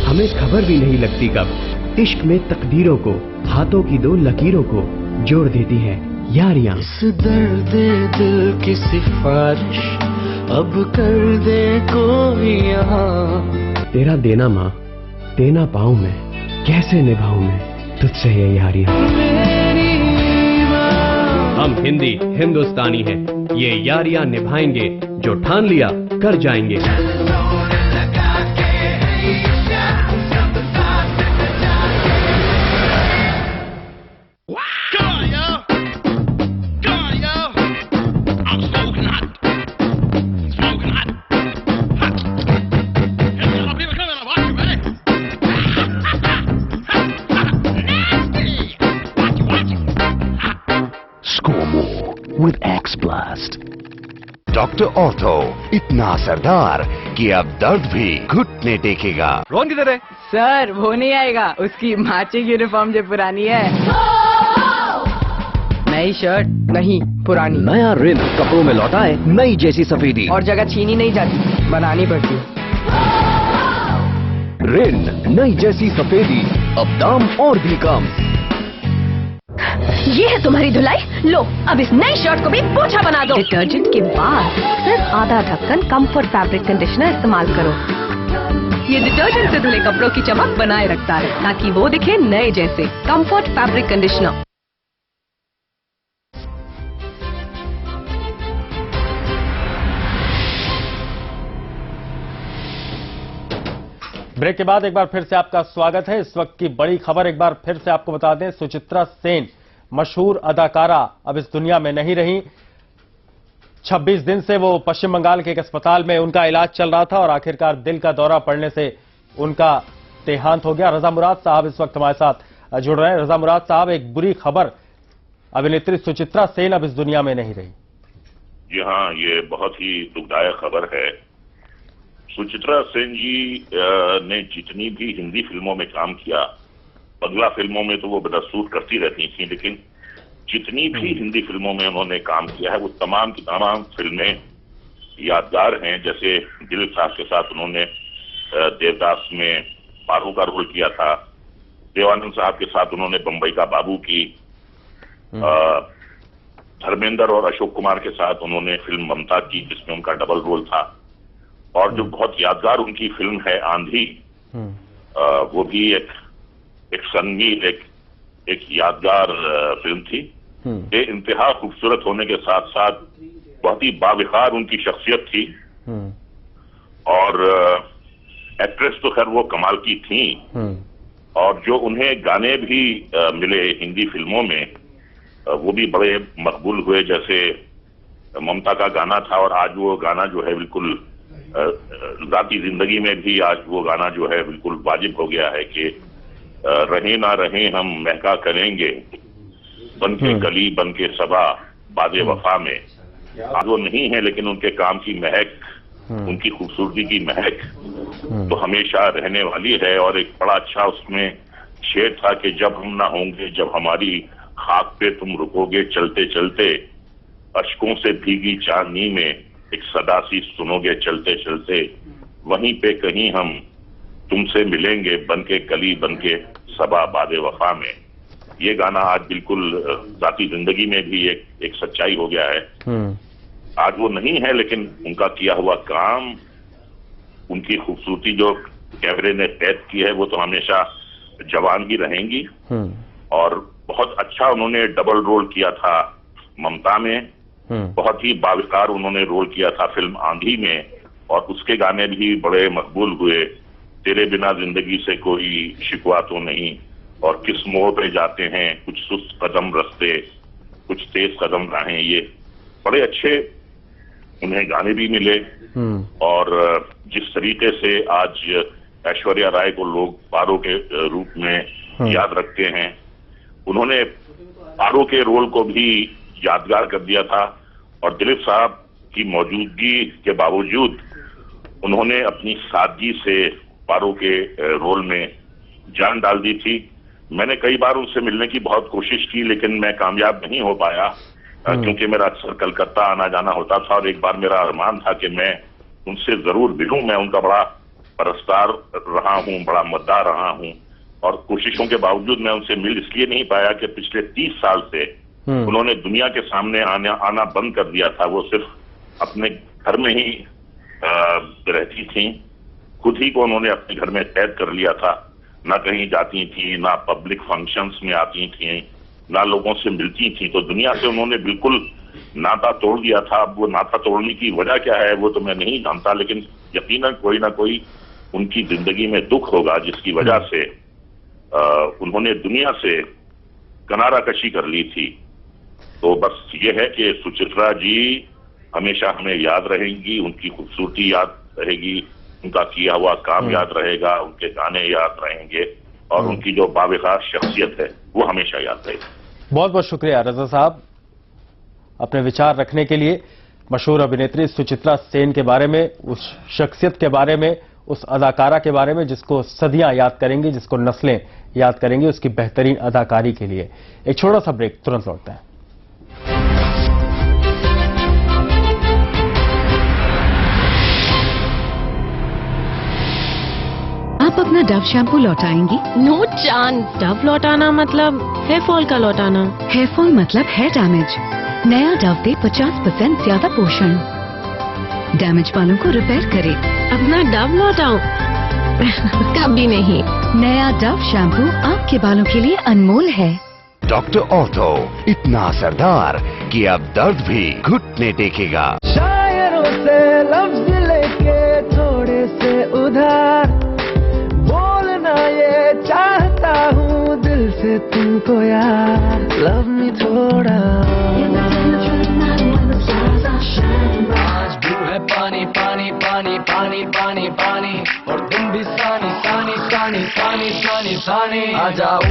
Speaker 21: हमें खबर भी नहीं लगती कब इश्क में तकदीरों को, हाथों की दो लकीरों को जोड़ देती है यारियां।
Speaker 16: इस दर्द दिल की सिफारिश अब कर दे कोई यहाँ।
Speaker 21: तेरा देना माँ, देना पाऊं मैं, कैसे निभाऊं मैं तुझसे ये यारियां। हम हिंदी हिंदुस्तानी हैं, ये यारियां निभाएंगे, जो ठान लिया कर जाएंगे।
Speaker 9: with X-Blast. डॉक्टर ऑर्थो इतना असरदार कि अब दर्द भी घुटने टेकेगा।
Speaker 22: रोहन किधर है? सर वो नहीं आएगा, उसकी मैचिंग यूनिफॉर्म जो पुरानी है। नई शर्ट नहीं, पुरानी।
Speaker 10: नया रिन कपड़ों में लौटा है नई जैसी सफेदी,
Speaker 22: और जगह छीनी नहीं जाती, बनानी पड़ती।
Speaker 10: रिन नई जैसी सफेदी, अब दाम और भी कम।
Speaker 6: ये है तुम्हारी धुलाई, लो अब इस नई शर्ट को भी पोछा बना दो। डिटर्जेंट के बाद सिर्फ आधा ढक्कन कंफर्ट फैब्रिक कंडीशनर इस्तेमाल करो। ये डिटर्जेंट से धुले कपड़ों की चमक बनाए रखता है ताकि वो दिखे नए जैसे। Comfort fabric conditioner.
Speaker 2: ब्रेक के बाद एक बार फिर से आपका स्वागत है। इस वक्त की बड़ी खबर एक बार फिर से आपको बता दें, सुचित्रा सेन मशहूर अदाकारा अब इस दुनिया में नहीं रही। 26 दिन से वो पश्चिम बंगाल के एक अस्पताल में उनका इलाज चल रहा था और आखिरकार दिल का दौरा पड़ने से उनका देहांत हो गया। रजा मुराद साहब इस वक्त हमारे साथ जुड़ रहे हैं। रजा मुराद साहब, एक बुरी खबर, अभिनेत्री सुचित्रा सेन अब इस दुनिया में नहीं रही।
Speaker 23: जी हाँ, ये बहुत ही दुखदायक खबर है। सुचित्रा सेन जी ने जितनी भी हिंदी फिल्मों में काम किया, बंगला फिल्मों में तो वो बदसूर करती रहती थी, लेकिन जितनी भी हिंदी फिल्मों में उन्होंने काम किया है वो तमाम की तमाम फिल्में यादगार हैं। जैसे दिलीप साहब के साथ उन्होंने देवदास में पारू का रोल किया था, देवानंद साहब के साथ उन्होंने बंबई का बाबू की, धर्मेंद्र और अशोक कुमार के साथ उन्होंने फिल्म ममता की जिसमें उनका डबल रोल था, और जो बहुत यादगार उनकी फिल्म है आंधी, वो भी एक संगीत एक यादगार फिल्म थी। ये इंतहा खूबसूरत होने के साथ साथ बहुत ही बाविकार उनकी शख्सियत थी, और एक्ट्रेस तो खैर वो कमाल की थी, और जो उन्हें गाने भी मिले हिंदी फिल्मों में वो भी बड़े मकबूल हुए। जैसे ममता का गाना था, और आज वो गाना जो है बिल्कुल जाती जिंदगी में भी आज वो गाना जो है बिल्कुल वाजिब हो गया है कि रहे ना रहे हम महका करेंगे, बन के गली बन के सबा बादे वफा में। आज वो नहीं है, लेकिन उनके काम की महक, उनकी खूबसूरती की महक तो हमेशा रहने वाली है। और एक बड़ा अच्छा उसमें शेर था कि जब हम ना होंगे, जब हमारी खाक पे तुम रुकोगे चलते चलते, अश्कों से भीगी चांदनी में एक सदा सी सुनोगे चलते चलते, वहीं पे कहीं हम तुमसे मिलेंगे बन के गली बन के सबा बादे वफा में। ये गाना आज बिल्कुल जाती जिंदगी में भी एक सच्चाई हो गया है। आज वो नहीं है, लेकिन उनका किया हुआ काम, उनकी खूबसूरती जो कैमरे ने कैद की है, वो तो हमेशा जवान ही रहेंगी। और बहुत अच्छा उन्होंने डबल रोल किया था ममता में, बहुत ही बाविकार उन्होंने रोल किया था फिल्म आंधी में, और उसके गाने भी बड़े मकबूल हुए। तेरे बिना जिंदगी से कोई शिकवा तो नहीं, और किस मोड़ पे जाते हैं, कुछ सुस्त कदम रस्ते, कुछ तेज कदम राहें, ये बड़े अच्छे उन्हें गाने भी मिले। और जिस तरीके से आज ऐश्वर्या राय को लोग पारो के रूप में याद रखते हैं, उन्होंने पारो के रोल को भी यादगार कर दिया था। और दिलीप साहब की मौजूदगी के बावजूद उन्होंने अपनी सादगी से पारो के रोल में जान डाल दी थी। मैंने कई बार उनसे मिलने की बहुत कोशिश की, लेकिन मैं कामयाब नहीं हो पाया, क्योंकि मेरा अक्सर कलकत्ता आना जाना होता था। और एक बार मेरा अरमान था कि मैं उनसे जरूर मिलूं। मैं उनका बड़ा परस्तार रहा हूं, बड़ा मद्दार रहा हूं, और कोशिशों के बावजूद मैं उनसे मिल इसलिए नहीं पाया कि पिछले 30 साल से उन्होंने दुनिया के सामने आना बंद कर दिया था। वो सिर्फ अपने घर में ही रहती थी, खुद ही को उन्होंने अपने घर में कैद कर लिया था। ना कहीं जाती थी, ना पब्लिक फंक्शंस में आती थी, ना लोगों से मिलती थी। तो दुनिया से उन्होंने बिल्कुल नाता तोड़ दिया था। अब वो नाता तोड़ने की वजह क्या है वो तो मैं नहीं जानता, लेकिन यकीनन कोई ना कोई उनकी जिंदगी में दुख होगा जिसकी वजह से उन्होंने दुनिया से किनारा कशी कर ली थी। तो बस ये है कि सुचित्रा जी हमेशा हमें याद रहेंगी, उनकी खूबसूरती याद रहेगी, उनका किया हुआ काम याद रहेगा, उनके गाने याद रहेंगे, और उनकी जो बावकार शख्सियत है वो हमेशा याद रहेगी।
Speaker 2: बहुत बहुत शुक्रिया रजा साहब अपने विचार रखने के लिए। मशहूर अभिनेत्री सुचित्रा सेन के बारे में, उस शख्सियत के बारे में, उस अदाकारा के बारे में जिसको सदियां याद करेंगी, जिसको नस्लें याद करेंगी उसकी बेहतरीन अदाकारी के लिए। एक छोटा सा ब्रेक, तुरंत लौटते हैं।
Speaker 6: आप अपना डव शैम्पू लौटाएंगी?
Speaker 22: No chance. डव लौटाना मतलब हेयर फॉल का लौटाना।
Speaker 6: हेयर फॉल मतलब हेयर डैमेज। नया डव दे 50% ज्यादा पोषण, डैमेज बालों को रिपेयर करे।
Speaker 22: अपना डव लौटाऊं? कभी नहीं।
Speaker 6: नया डव शैम्पू आपके बालों के लिए अनमोल है।
Speaker 9: डॉक्टर ऑर्थो, इतना असरदार कि अब दर्द भी घुटने टेकेगा।
Speaker 16: शायरों से लफ्ज लेके थोड़े से उधार बोलना ये चाहता हूँ दिल से तुमको यार। लव मी थोड़ा। आज ब्लू है पानी पानी पानी पानी पानी पानी, और तुम भी सानी सानी सानी सानी सानी सानी। आ जाओ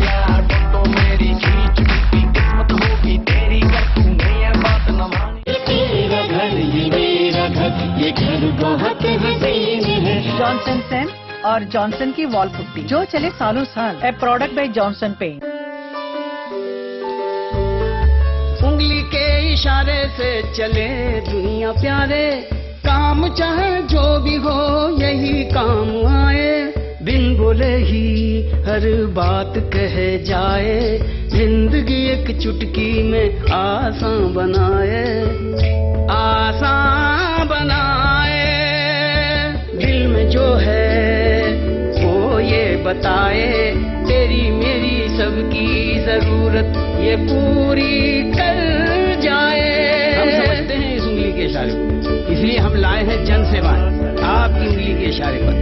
Speaker 16: यार, फोटो मेरी खींच की किस्मत होगी तेरी, कर तूने ये बात न मानी। तेरा घर ये मेरा घर, ये घर बहुत हसीन है।
Speaker 17: जॉनसन सेन और जॉनसन की वॉल पुट्टी जो चले सालों साल। A product by Johnson paint.
Speaker 15: उंगली के इशारे से चले दुनिया प्यारे, काम चाहे जो भी हो यही काम आए। बिन बोले ही हर बात कह जाए, जिंदगी एक चुटकी में आसान बनाए, आसान बनाए। दिल में जो है वो ये बताए, तेरी मेरी सबकी जरूरत ये पूरी कर जाए। हम समझते हैं इस उंगली के इशारे को, इसलिए हम लाए हैं जन सेवा आपकी उंगली के इशारे पर।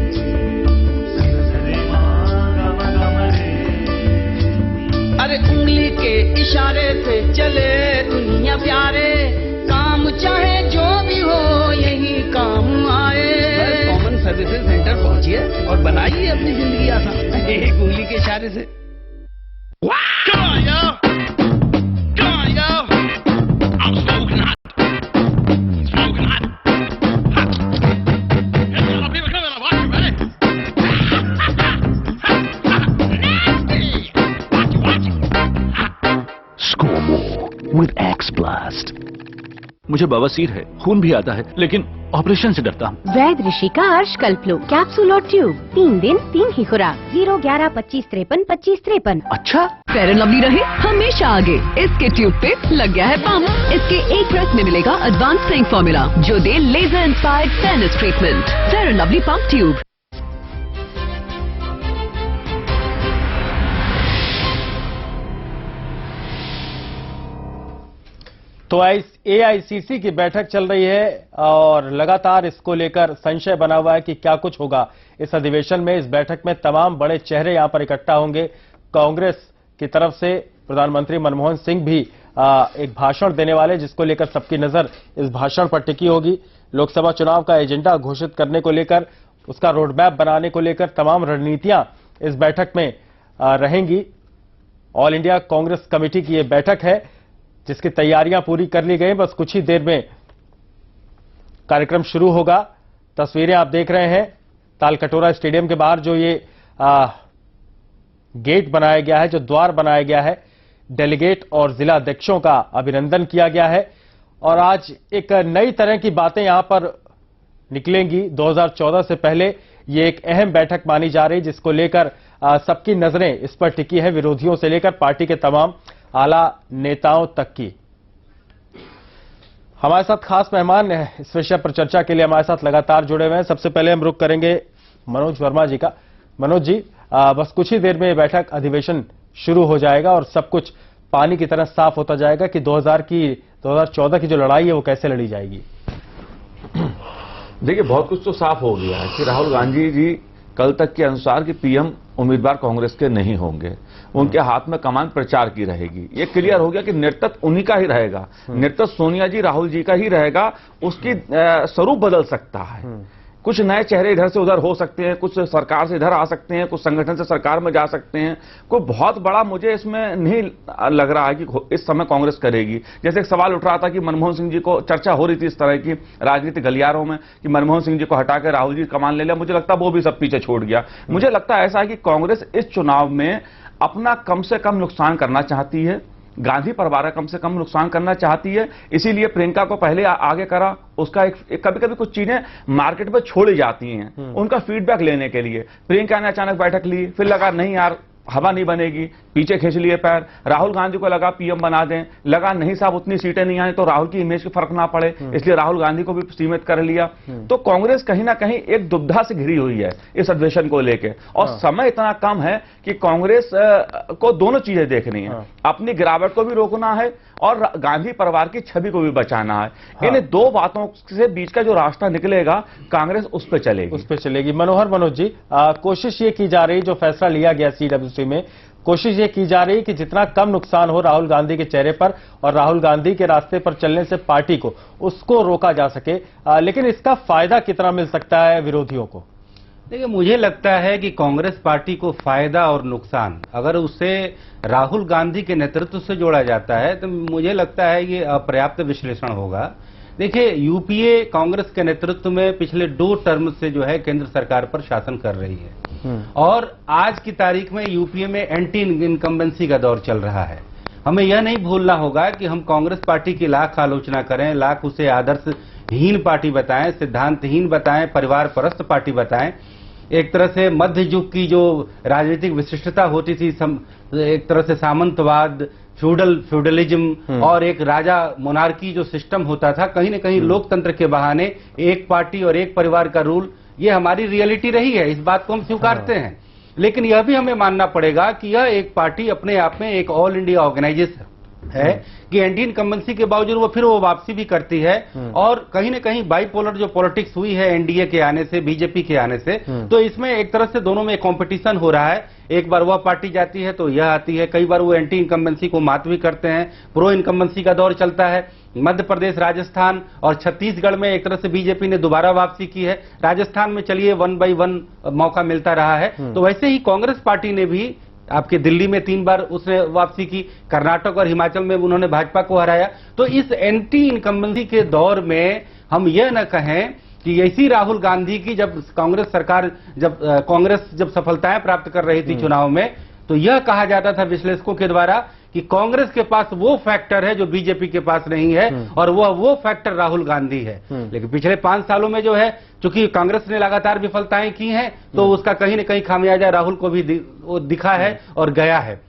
Speaker 15: अरे उंगली के इशारे से चले दुनिया प्यारे, काम चाहे जो भी हो यही काम आए। कॉमन सर्विसेज सेंटर पहुंचिए और बनाइए अपनी जिंदगी आसान एक उंगली के इशारे से। Come on, yo! Come on, yo! I'm smoking hot. Smoking hot. Hot. There's a lot of people coming. Watch it, ready? Nasty. Watch it.
Speaker 9: Score more with X Blast.
Speaker 18: मुझे बवासीर है, खून भी आता है, लेकिन ऑपरेशन से डरता हूँ।
Speaker 19: वैद ऋषि का अर्श कल्पलो कैप्सूल और ट्यूब 3 दिन 3 ही खुराक 01125532553।
Speaker 18: अच्छा,
Speaker 1: फेयर एंड लवली रहे हमेशा आगे, इसके ट्यूब पे लग गया है पंप। इसके एक प्रेस में मिलेगा एडवांस स्ट्रेंथ फॉर्मूला जो दे laser inspired fairness treatment. Fair and Lovely pump tube.
Speaker 2: तो एआईसीसी की बैठक चल रही है और लगातार इसको लेकर संशय बना हुआ है कि क्या कुछ होगा इस अधिवेशन में। इस बैठक में तमाम बड़े चेहरे यहां पर इकट्ठा होंगे। कांग्रेस की तरफ से प्रधानमंत्री मनमोहन सिंह भी एक भाषण देने वाले, जिसको लेकर सबकी नजर इस भाषण पर टिकी होगी। लोकसभा चुनाव का एजेंडा घोषित करने को लेकर, उसका रोडमैप बनाने को लेकर तमाम रणनीतियां इस बैठक में रहेंगी। ऑल इंडिया कांग्रेस कमेटी की यह बैठक है जिसकी तैयारियां पूरी कर ली गई। बस कुछ ही देर में कार्यक्रम शुरू होगा। तस्वीरें आप देख रहे हैं तालकटोरा स्टेडियम के बाहर जो ये गेट बनाया गया है, जो द्वार बनाया गया है, डेलीगेट और जिला अध्यक्षों का अभिनंदन किया गया है। और आज एक नई तरह की बातें यहां पर निकलेंगी। 2014 से पहले ये एक अहम बैठक मानी जा रही, जिसको लेकर सबकी नजरें इस पर टिकी है, विरोधियों से लेकर पार्टी के तमाम आला नेताओं तक की। हमारे साथ खास मेहमान इस विषय पर चर्चा के लिए हमारे साथ लगातार जुड़े हुए हैं। सबसे पहले हम रुख करेंगे मनोज वर्मा जी का। मनोज जी, बस कुछ ही देर में यह बैठक अधिवेशन शुरू हो जाएगा और सब कुछ पानी की तरह साफ होता जाएगा कि 2014 की जो लड़ाई है वो कैसे लड़ी जाएगी।
Speaker 13: देखिए, बहुत कुछ तो साफ हो गया है कि राहुल गांधी जी कल तक के अनुसार कि पीएम उम्मीदवार कांग्रेस के नहीं होंगे। उनके हाथ में कमान प्रचार की रहेगी। ये क्लियर हो गया कि नेतृत्व उन्हीं का ही रहेगा। नेतृत्व सोनिया जी, राहुल जी का ही रहेगा। उसकी स्वरूप बदल सकता है। कुछ नए चेहरे इधर से उधर हो सकते हैं, कुछ सरकार से इधर आ सकते हैं, कुछ संगठन से सरकार में जा सकते हैं। कोई बहुत बड़ा मुझे इसमें नहीं लग रहा है कि इस समय कांग्रेस करेगी। जैसे एक सवाल उठ रहा था कि मनमोहन सिंह जी को, चर्चा हो रही थी इस तरह की राजनीतिक गलियारों में कि मनमोहन सिंह जी को हटा के राहुल जी कमान ले लिया। मुझे लगता है वो भी सब पीछे छोड़ गया। मुझे लगता है ऐसा है कि कांग्रेस इस चुनाव में अपना कम से कम नुकसान करना चाहती है, गांधी परिवार का कम से कम नुकसान करना चाहती है। इसीलिए प्रियंका को पहले आगे करा। उसका कभी कभी कुछ चीजें मार्केट में छोड़ी जाती हैं उनका फीडबैक लेने के लिए। प्रियंका ने अचानक बैठक ली, फिर लगा नहीं यार हवा नहीं बनेगी, पीछे खींच लिए पैर। राहुल गांधी को लगा पीएम बना दें, लगा नहीं साहब उतनी सीटें नहीं आई तो राहुल की इमेज के फर्क ना पड़े, इसलिए राहुल गांधी को भी सीमित कर लिया। तो कांग्रेस कहीं ना कहीं एक दुविधा से घिरी हुई है इस अधिवेशन को लेकर। और समय इतना कम है कि कांग्रेस को दोनों चीजें देखनी है, अपनी गिरावट को भी रोकना है और गांधी परिवार की छवि को भी बचाना है। इन दो बातों से बीच का जो रास्ता निकलेगा कांग्रेस उस पर चलेगी।
Speaker 2: मनोज जी, कोशिश ये की जा रही, जो फैसला लिया गया CWC में, कोशिश ये की जा रही कि जितना कम नुकसान हो राहुल गांधी के चेहरे पर और राहुल गांधी के रास्ते पर चलने से पार्टी को उसको रोका जा सके। लेकिन इसका फायदा कितना मिल सकता है विरोधियों को?
Speaker 14: देखिए, मुझे लगता है कि कांग्रेस पार्टी को फायदा और नुकसान अगर उसे राहुल गांधी के नेतृत्व से जोड़ा जाता है तो मुझे लगता है ये अपर्याप्त विश्लेषण होगा। देखिए, यूपीए कांग्रेस के नेतृत्व में पिछले 2 टर्म से जो है केंद्र सरकार पर शासन कर रही है और आज की तारीख में यूपीए में एंटी इनकम्बेंसी का दौर चल रहा है। हमें यह नहीं भूलना होगा कि हम कांग्रेस पार्टी की लाख आलोचना करें, लाख उसे आदर्शहीन पार्टी बताएं, सिद्धांतहीन बताएं, परिवार परस्त पार्टी बताएं, एक तरह से मध्य युग की जो राजनीतिक विशिष्टता होती थी, एक तरह से सामंतवाद, फ्यूडलिज्म और एक राजा मोनार्की जो सिस्टम होता था, कहीं न कहीं लोकतंत्र के बहाने एक पार्टी और एक परिवार का रूल, ये हमारी रियलिटी रही है, इस बात को हम स्वीकारते हैं। लेकिन यह भी हमें मानना पड़ेगा कि यह एक पार्टी अपने आप में एक ऑल इंडिया ऑर्गेनाइजेशन है कि एंटी इनकम्बेंसी के बावजूद वो वापसी भी करती है। और कहीं न कहीं बाइपोलर जो पॉलिटिक्स हुई है एनडीए के आने से, बीजेपी के आने से, तो इसमें एक तरह से दोनों में कंपटीशन हो रहा है। एक बार वह पार्टी जाती है तो यह आती है, कई बार वो एंटी इनकम्बेंसी को मात भी करते हैं, प्रो इनकम्बेंसी का दौर चलता है। मध्य प्रदेश, राजस्थान और छत्तीसगढ़ में एक तरह से बीजेपी ने दोबारा वापसी की है। राजस्थान में चलिए 1 by 1 मौका मिलता रहा है। तो वैसे ही कांग्रेस पार्टी ने भी आपके दिल्ली में 3 बार उसने वापसी की, कर्नाटक और हिमाचल में उन्होंने भाजपा को हराया। तो इस एंटी इनकम्बेंसी के दौर में हम यह न कहें कि ऐसी राहुल गांधी की जब कांग्रेस सरकार, कांग्रेस जब सफलताएं प्राप्त कर रही थी चुनाव में, तो यह कहा जाता था विश्लेषकों के द्वारा कि कांग्रेस के पास वो फैक्टर है जो बीजेपी के पास नहीं है, और वो फैक्टर राहुल गांधी है। लेकिन पिछले 5 सालों में जो है, चूंकि कांग्रेस ने लगातार विफलताएं की हैं, तो उसका कहीं न कहीं खामियाजा राहुल को भी दिखा है और गया है।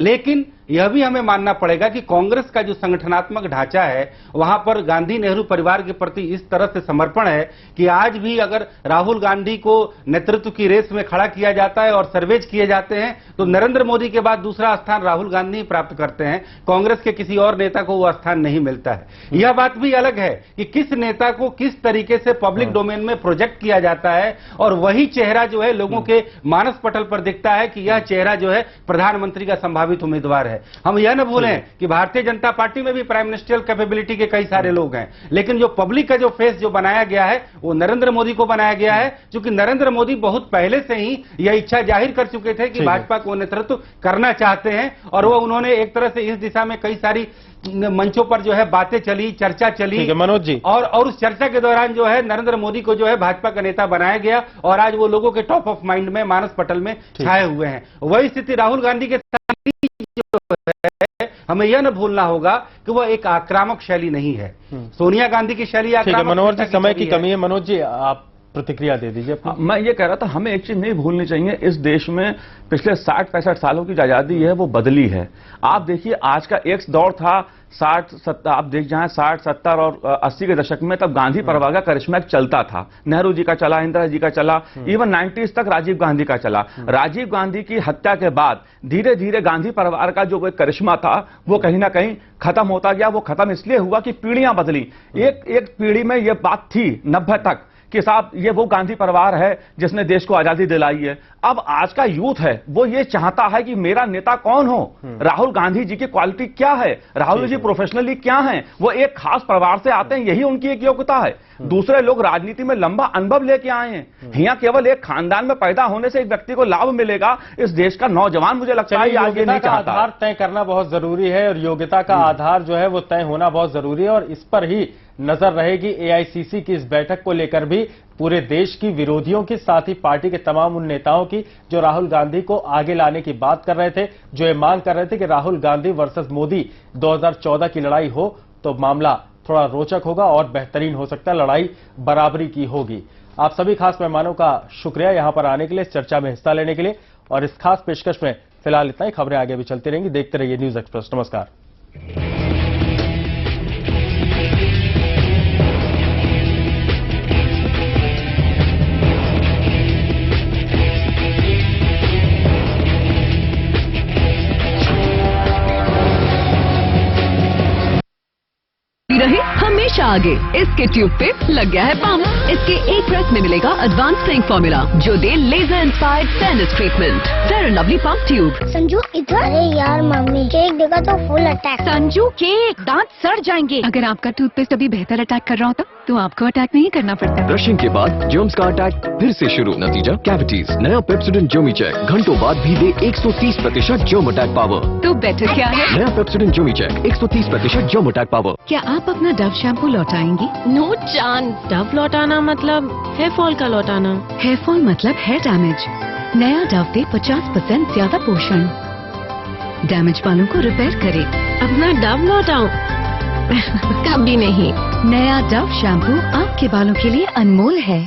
Speaker 14: लेकिन यह भी हमें मानना पड़ेगा कि कांग्रेस का जो संगठनात्मक ढांचा है, वहां पर गांधी नेहरू परिवार के प्रति इस तरह से समर्पण है कि आज भी अगर राहुल गांधी को नेतृत्व की रेस में खड़ा किया जाता है और सर्वेज किए जाते हैं, तो नरेंद्र मोदी के बाद दूसरा स्थान राहुल गांधी प्राप्त करते हैं। कांग्रेस के किसी और नेता को वह स्थान नहीं मिलता है। यह बात भी अलग है कि किस नेता को किस तरीके से पब्लिक डोमेन में प्रोजेक्ट किया जाता है, और वही चेहरा जो है लोगों के मानस पटल पर दिखता है कि यह चेहरा जो है प्रधानमंत्री का संभावित उम्मीदवार है। हम यह न भूलें कि भारतीय जनता पार्टी में भी प्राइम मिनिस्ट्रियल कैपेबिलिटी के कई सारे लोग हैं, लेकिन जो पब्लिक का जो फेस जो बनाया गया है वो नरेंद्र मोदी को बनाया गया है, क्योंकि नरेंद्र मोदी बहुत पहले से ही यह इच्छा जाहिर कर चुके थे कि भाजपा को नेतृत्व करना चाहते हैं, और वो उन्होंने एक तरह से इस दिशा में कई सारी मंचों पर जो है बातें चली, चर्चा चली,
Speaker 2: मनोज जी,
Speaker 14: और उस चर्चा के दौरान जो है नरेंद्र मोदी को जो है भाजपा का नेता बनाया गया, और आज वो लोगों के टॉप ऑफ माइंड में, मानस पटल में छाए हुए हैं। वही स्थिति राहुल गांधी के साथ है। हमें यह न भूलना होगा कि वह एक आक्रामक शैली नहीं है। सोनिया गांधी की शैली आक्रामक।
Speaker 2: मनोहर जी, समय की कमी है, मनोज जी आप प्रतिक्रिया दे दीजिए।
Speaker 13: मैं ये कह रहा था, हमें एक चीज नहीं भूलनी चाहिए, इस देश में पिछले 60-65 सालों की आजादी है वो बदली है। आप देखिए, आज का एक दौर था 60-70, आप देख जाएं 60-70 और 80 के दशक में, तब गांधी परिवार का करिश्मा चलता था। नेहरू जी का चला, इंदिरा जी का चला, इवन 90s तक राजीव गांधी का चला। राजीव गांधी की हत्या के बाद धीरे धीरे गांधी परिवार का जो करिश्मा था वो कहीं ना कहीं खत्म होता गया। वो खत्म इसलिए हुआ कि पीढ़ियां बदली। एक पीढ़ी में ये बात थी 90 तक कि साहब ये वो गांधी परिवार है जिसने देश को आजादी दिलाई है। अब आज का यूथ है वो ये चाहता है कि मेरा नेता कौन हो, राहुल गांधी जी की क्वालिटी क्या है, राहुल जी प्रोफेशनली क्या हैं, वो एक खास परिवार से आते हैं, यही उनकी एक योग्यता है। दूसरे लोग राजनीति में लंबा अनुभव लेके आए हैं। यहाँ केवल एक खानदान में पैदा होने से एक व्यक्ति को लाभ मिलेगा, इस देश का नौजवान मुझे लगता है आगे नहीं चाहता।
Speaker 2: आधार तय करना बहुत जरूरी है, और योग्यता का आधार जो है वो तय होना बहुत जरूरी है, और इस पर ही नजर रहेगी एआईसीसी की इस बैठक को लेकर भी, पूरे देश की विरोधियों के साथ ही पार्टी के तमाम उन नेताओं की जो राहुल गांधी को आगे लाने की बात कर रहे थे, जो ये मांग कर रहे थे कि राहुल गांधी वर्सेस मोदी 2014 की लड़ाई हो तो मामला थोड़ा रोचक होगा और बेहतरीन हो सकता है, लड़ाई बराबरी की होगी। आप सभी खास मेहमानों का शुक्रिया यहां पर आने के लिए, इस चर्चा में हिस्सा लेने के लिए, और इस खास पेशकश में फिलहाल इतना ही। खबरें आगे भी चलती रहेंगी, देखते रहिए न्यूज एक्सप्रेस। नमस्कार।
Speaker 1: रहे हमेशा आगे, इसके ट्यूब पे लग गया है पंप। इसके एक प्रेस में मिलेगा एडवांस स्ट्रेंथ फॉर्मूला जो दे laser inspired fairness treatment. Fair and Lovely pump tube.
Speaker 3: Sanju इधर। अरे यार मम्मी, केक देखा तो फुल अटैक।
Speaker 6: संजू केक, दांत सड़ जाएंगे। अगर आपका टूथपेस्ट अभी बेहतर अटैक कर रहा होता तो आपको अटैक नहीं करना पड़ता।
Speaker 10: ब्रशिंग के बाद जर्म्स का अटैक फिर से शुरू, नतीजा कैविटीज। नया पेप्सोडेंट जर्मी चेक घंटों बाद भी दे 130% जर्म अटैक पावर।
Speaker 6: तो बेटर क्या है?
Speaker 10: नया Pepsodent germi check 130% germ attack power.
Speaker 6: क्या आप अपना डव शैम्पू लौटाएंगी? No chance. डव लौटाना मतलब हेयर फॉल का लौटाना। हेयर फॉल मतलब हेयर डैमेज। नया डव दे 50% ज्यादा पोषण, डैमेज बालों को रिपेयर करे। अपना डव लौटाओ? कभी नहीं। नया डव शैम्पू आपके बालों के लिए अनमोल है।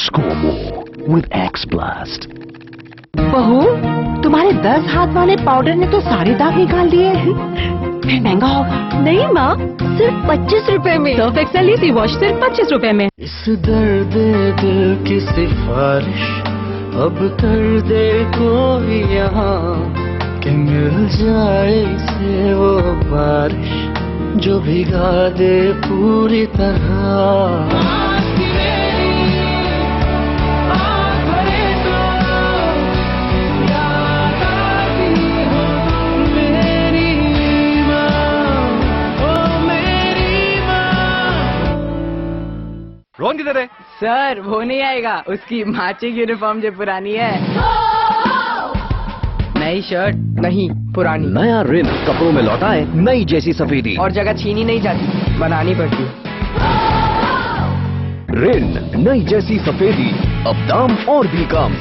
Speaker 9: Score more with X Blast.
Speaker 19: बहू, तुम्हारे 10 हाथ वाले पाउडर ने तो सारे दाग निकाल दिए हैं। फिर महंगा होगा। नहीं माँ, सिर्फ 25 रुपए में। सर्फ एक्सेल इजी वॉश सिर्फ 25 रुपए में।
Speaker 16: इस दर्द दिल की सिफारिश अब कर दे कोई यहाँ, कि मिल जाए इसे वो बारिश जो भिगा दे पूरी तरह।
Speaker 18: रोहन किधर है?
Speaker 22: सर वो नहीं आएगा, उसकी माची की यूनिफॉर्म जो पुरानी है। नई शर्ट नहीं, पुरानी।
Speaker 10: नया रिन कपड़ों में लौटाए नई जैसी सफेदी।
Speaker 22: और जगह छीनी नहीं जाती, बनानी पड़ती।
Speaker 10: रिन नई जैसी सफेदी, अब दाम और भी कम।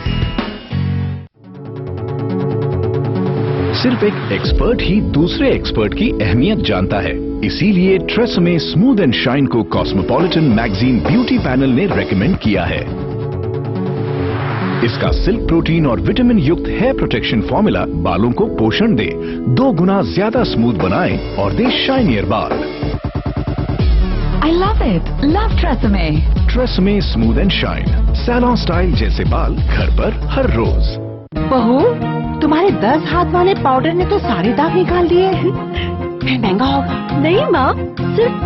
Speaker 8: सिर्फ एक एक्सपर्ट ही दूसरे एक्सपर्ट की अहमियत जानता है, इसीलिए ट्रेसमे स्मूथ एंड शाइन को कॉस्मोपॉलिटन मैगजीन ब्यूटी पैनल ने रेकमेंड किया है। इसका सिल्क प्रोटीन और विटामिन युक्त हेयर प्रोटेक्शन फॉर्मूला बालों को पोषण दे, 2 गुना ज्यादा स्मूथ बनाए और दे शाइनियर बाल।
Speaker 19: I love it. Love TRESemme.
Speaker 8: TRESemme smooth and shine, salon style जैसे बाल घर पर हर रोज।
Speaker 19: बहू, तुम्हारे 10 हाथ वाले पाउडर ने तो सारे दाग निकाल दिए। महंगा होगा। नहीं माँ, सिर्फ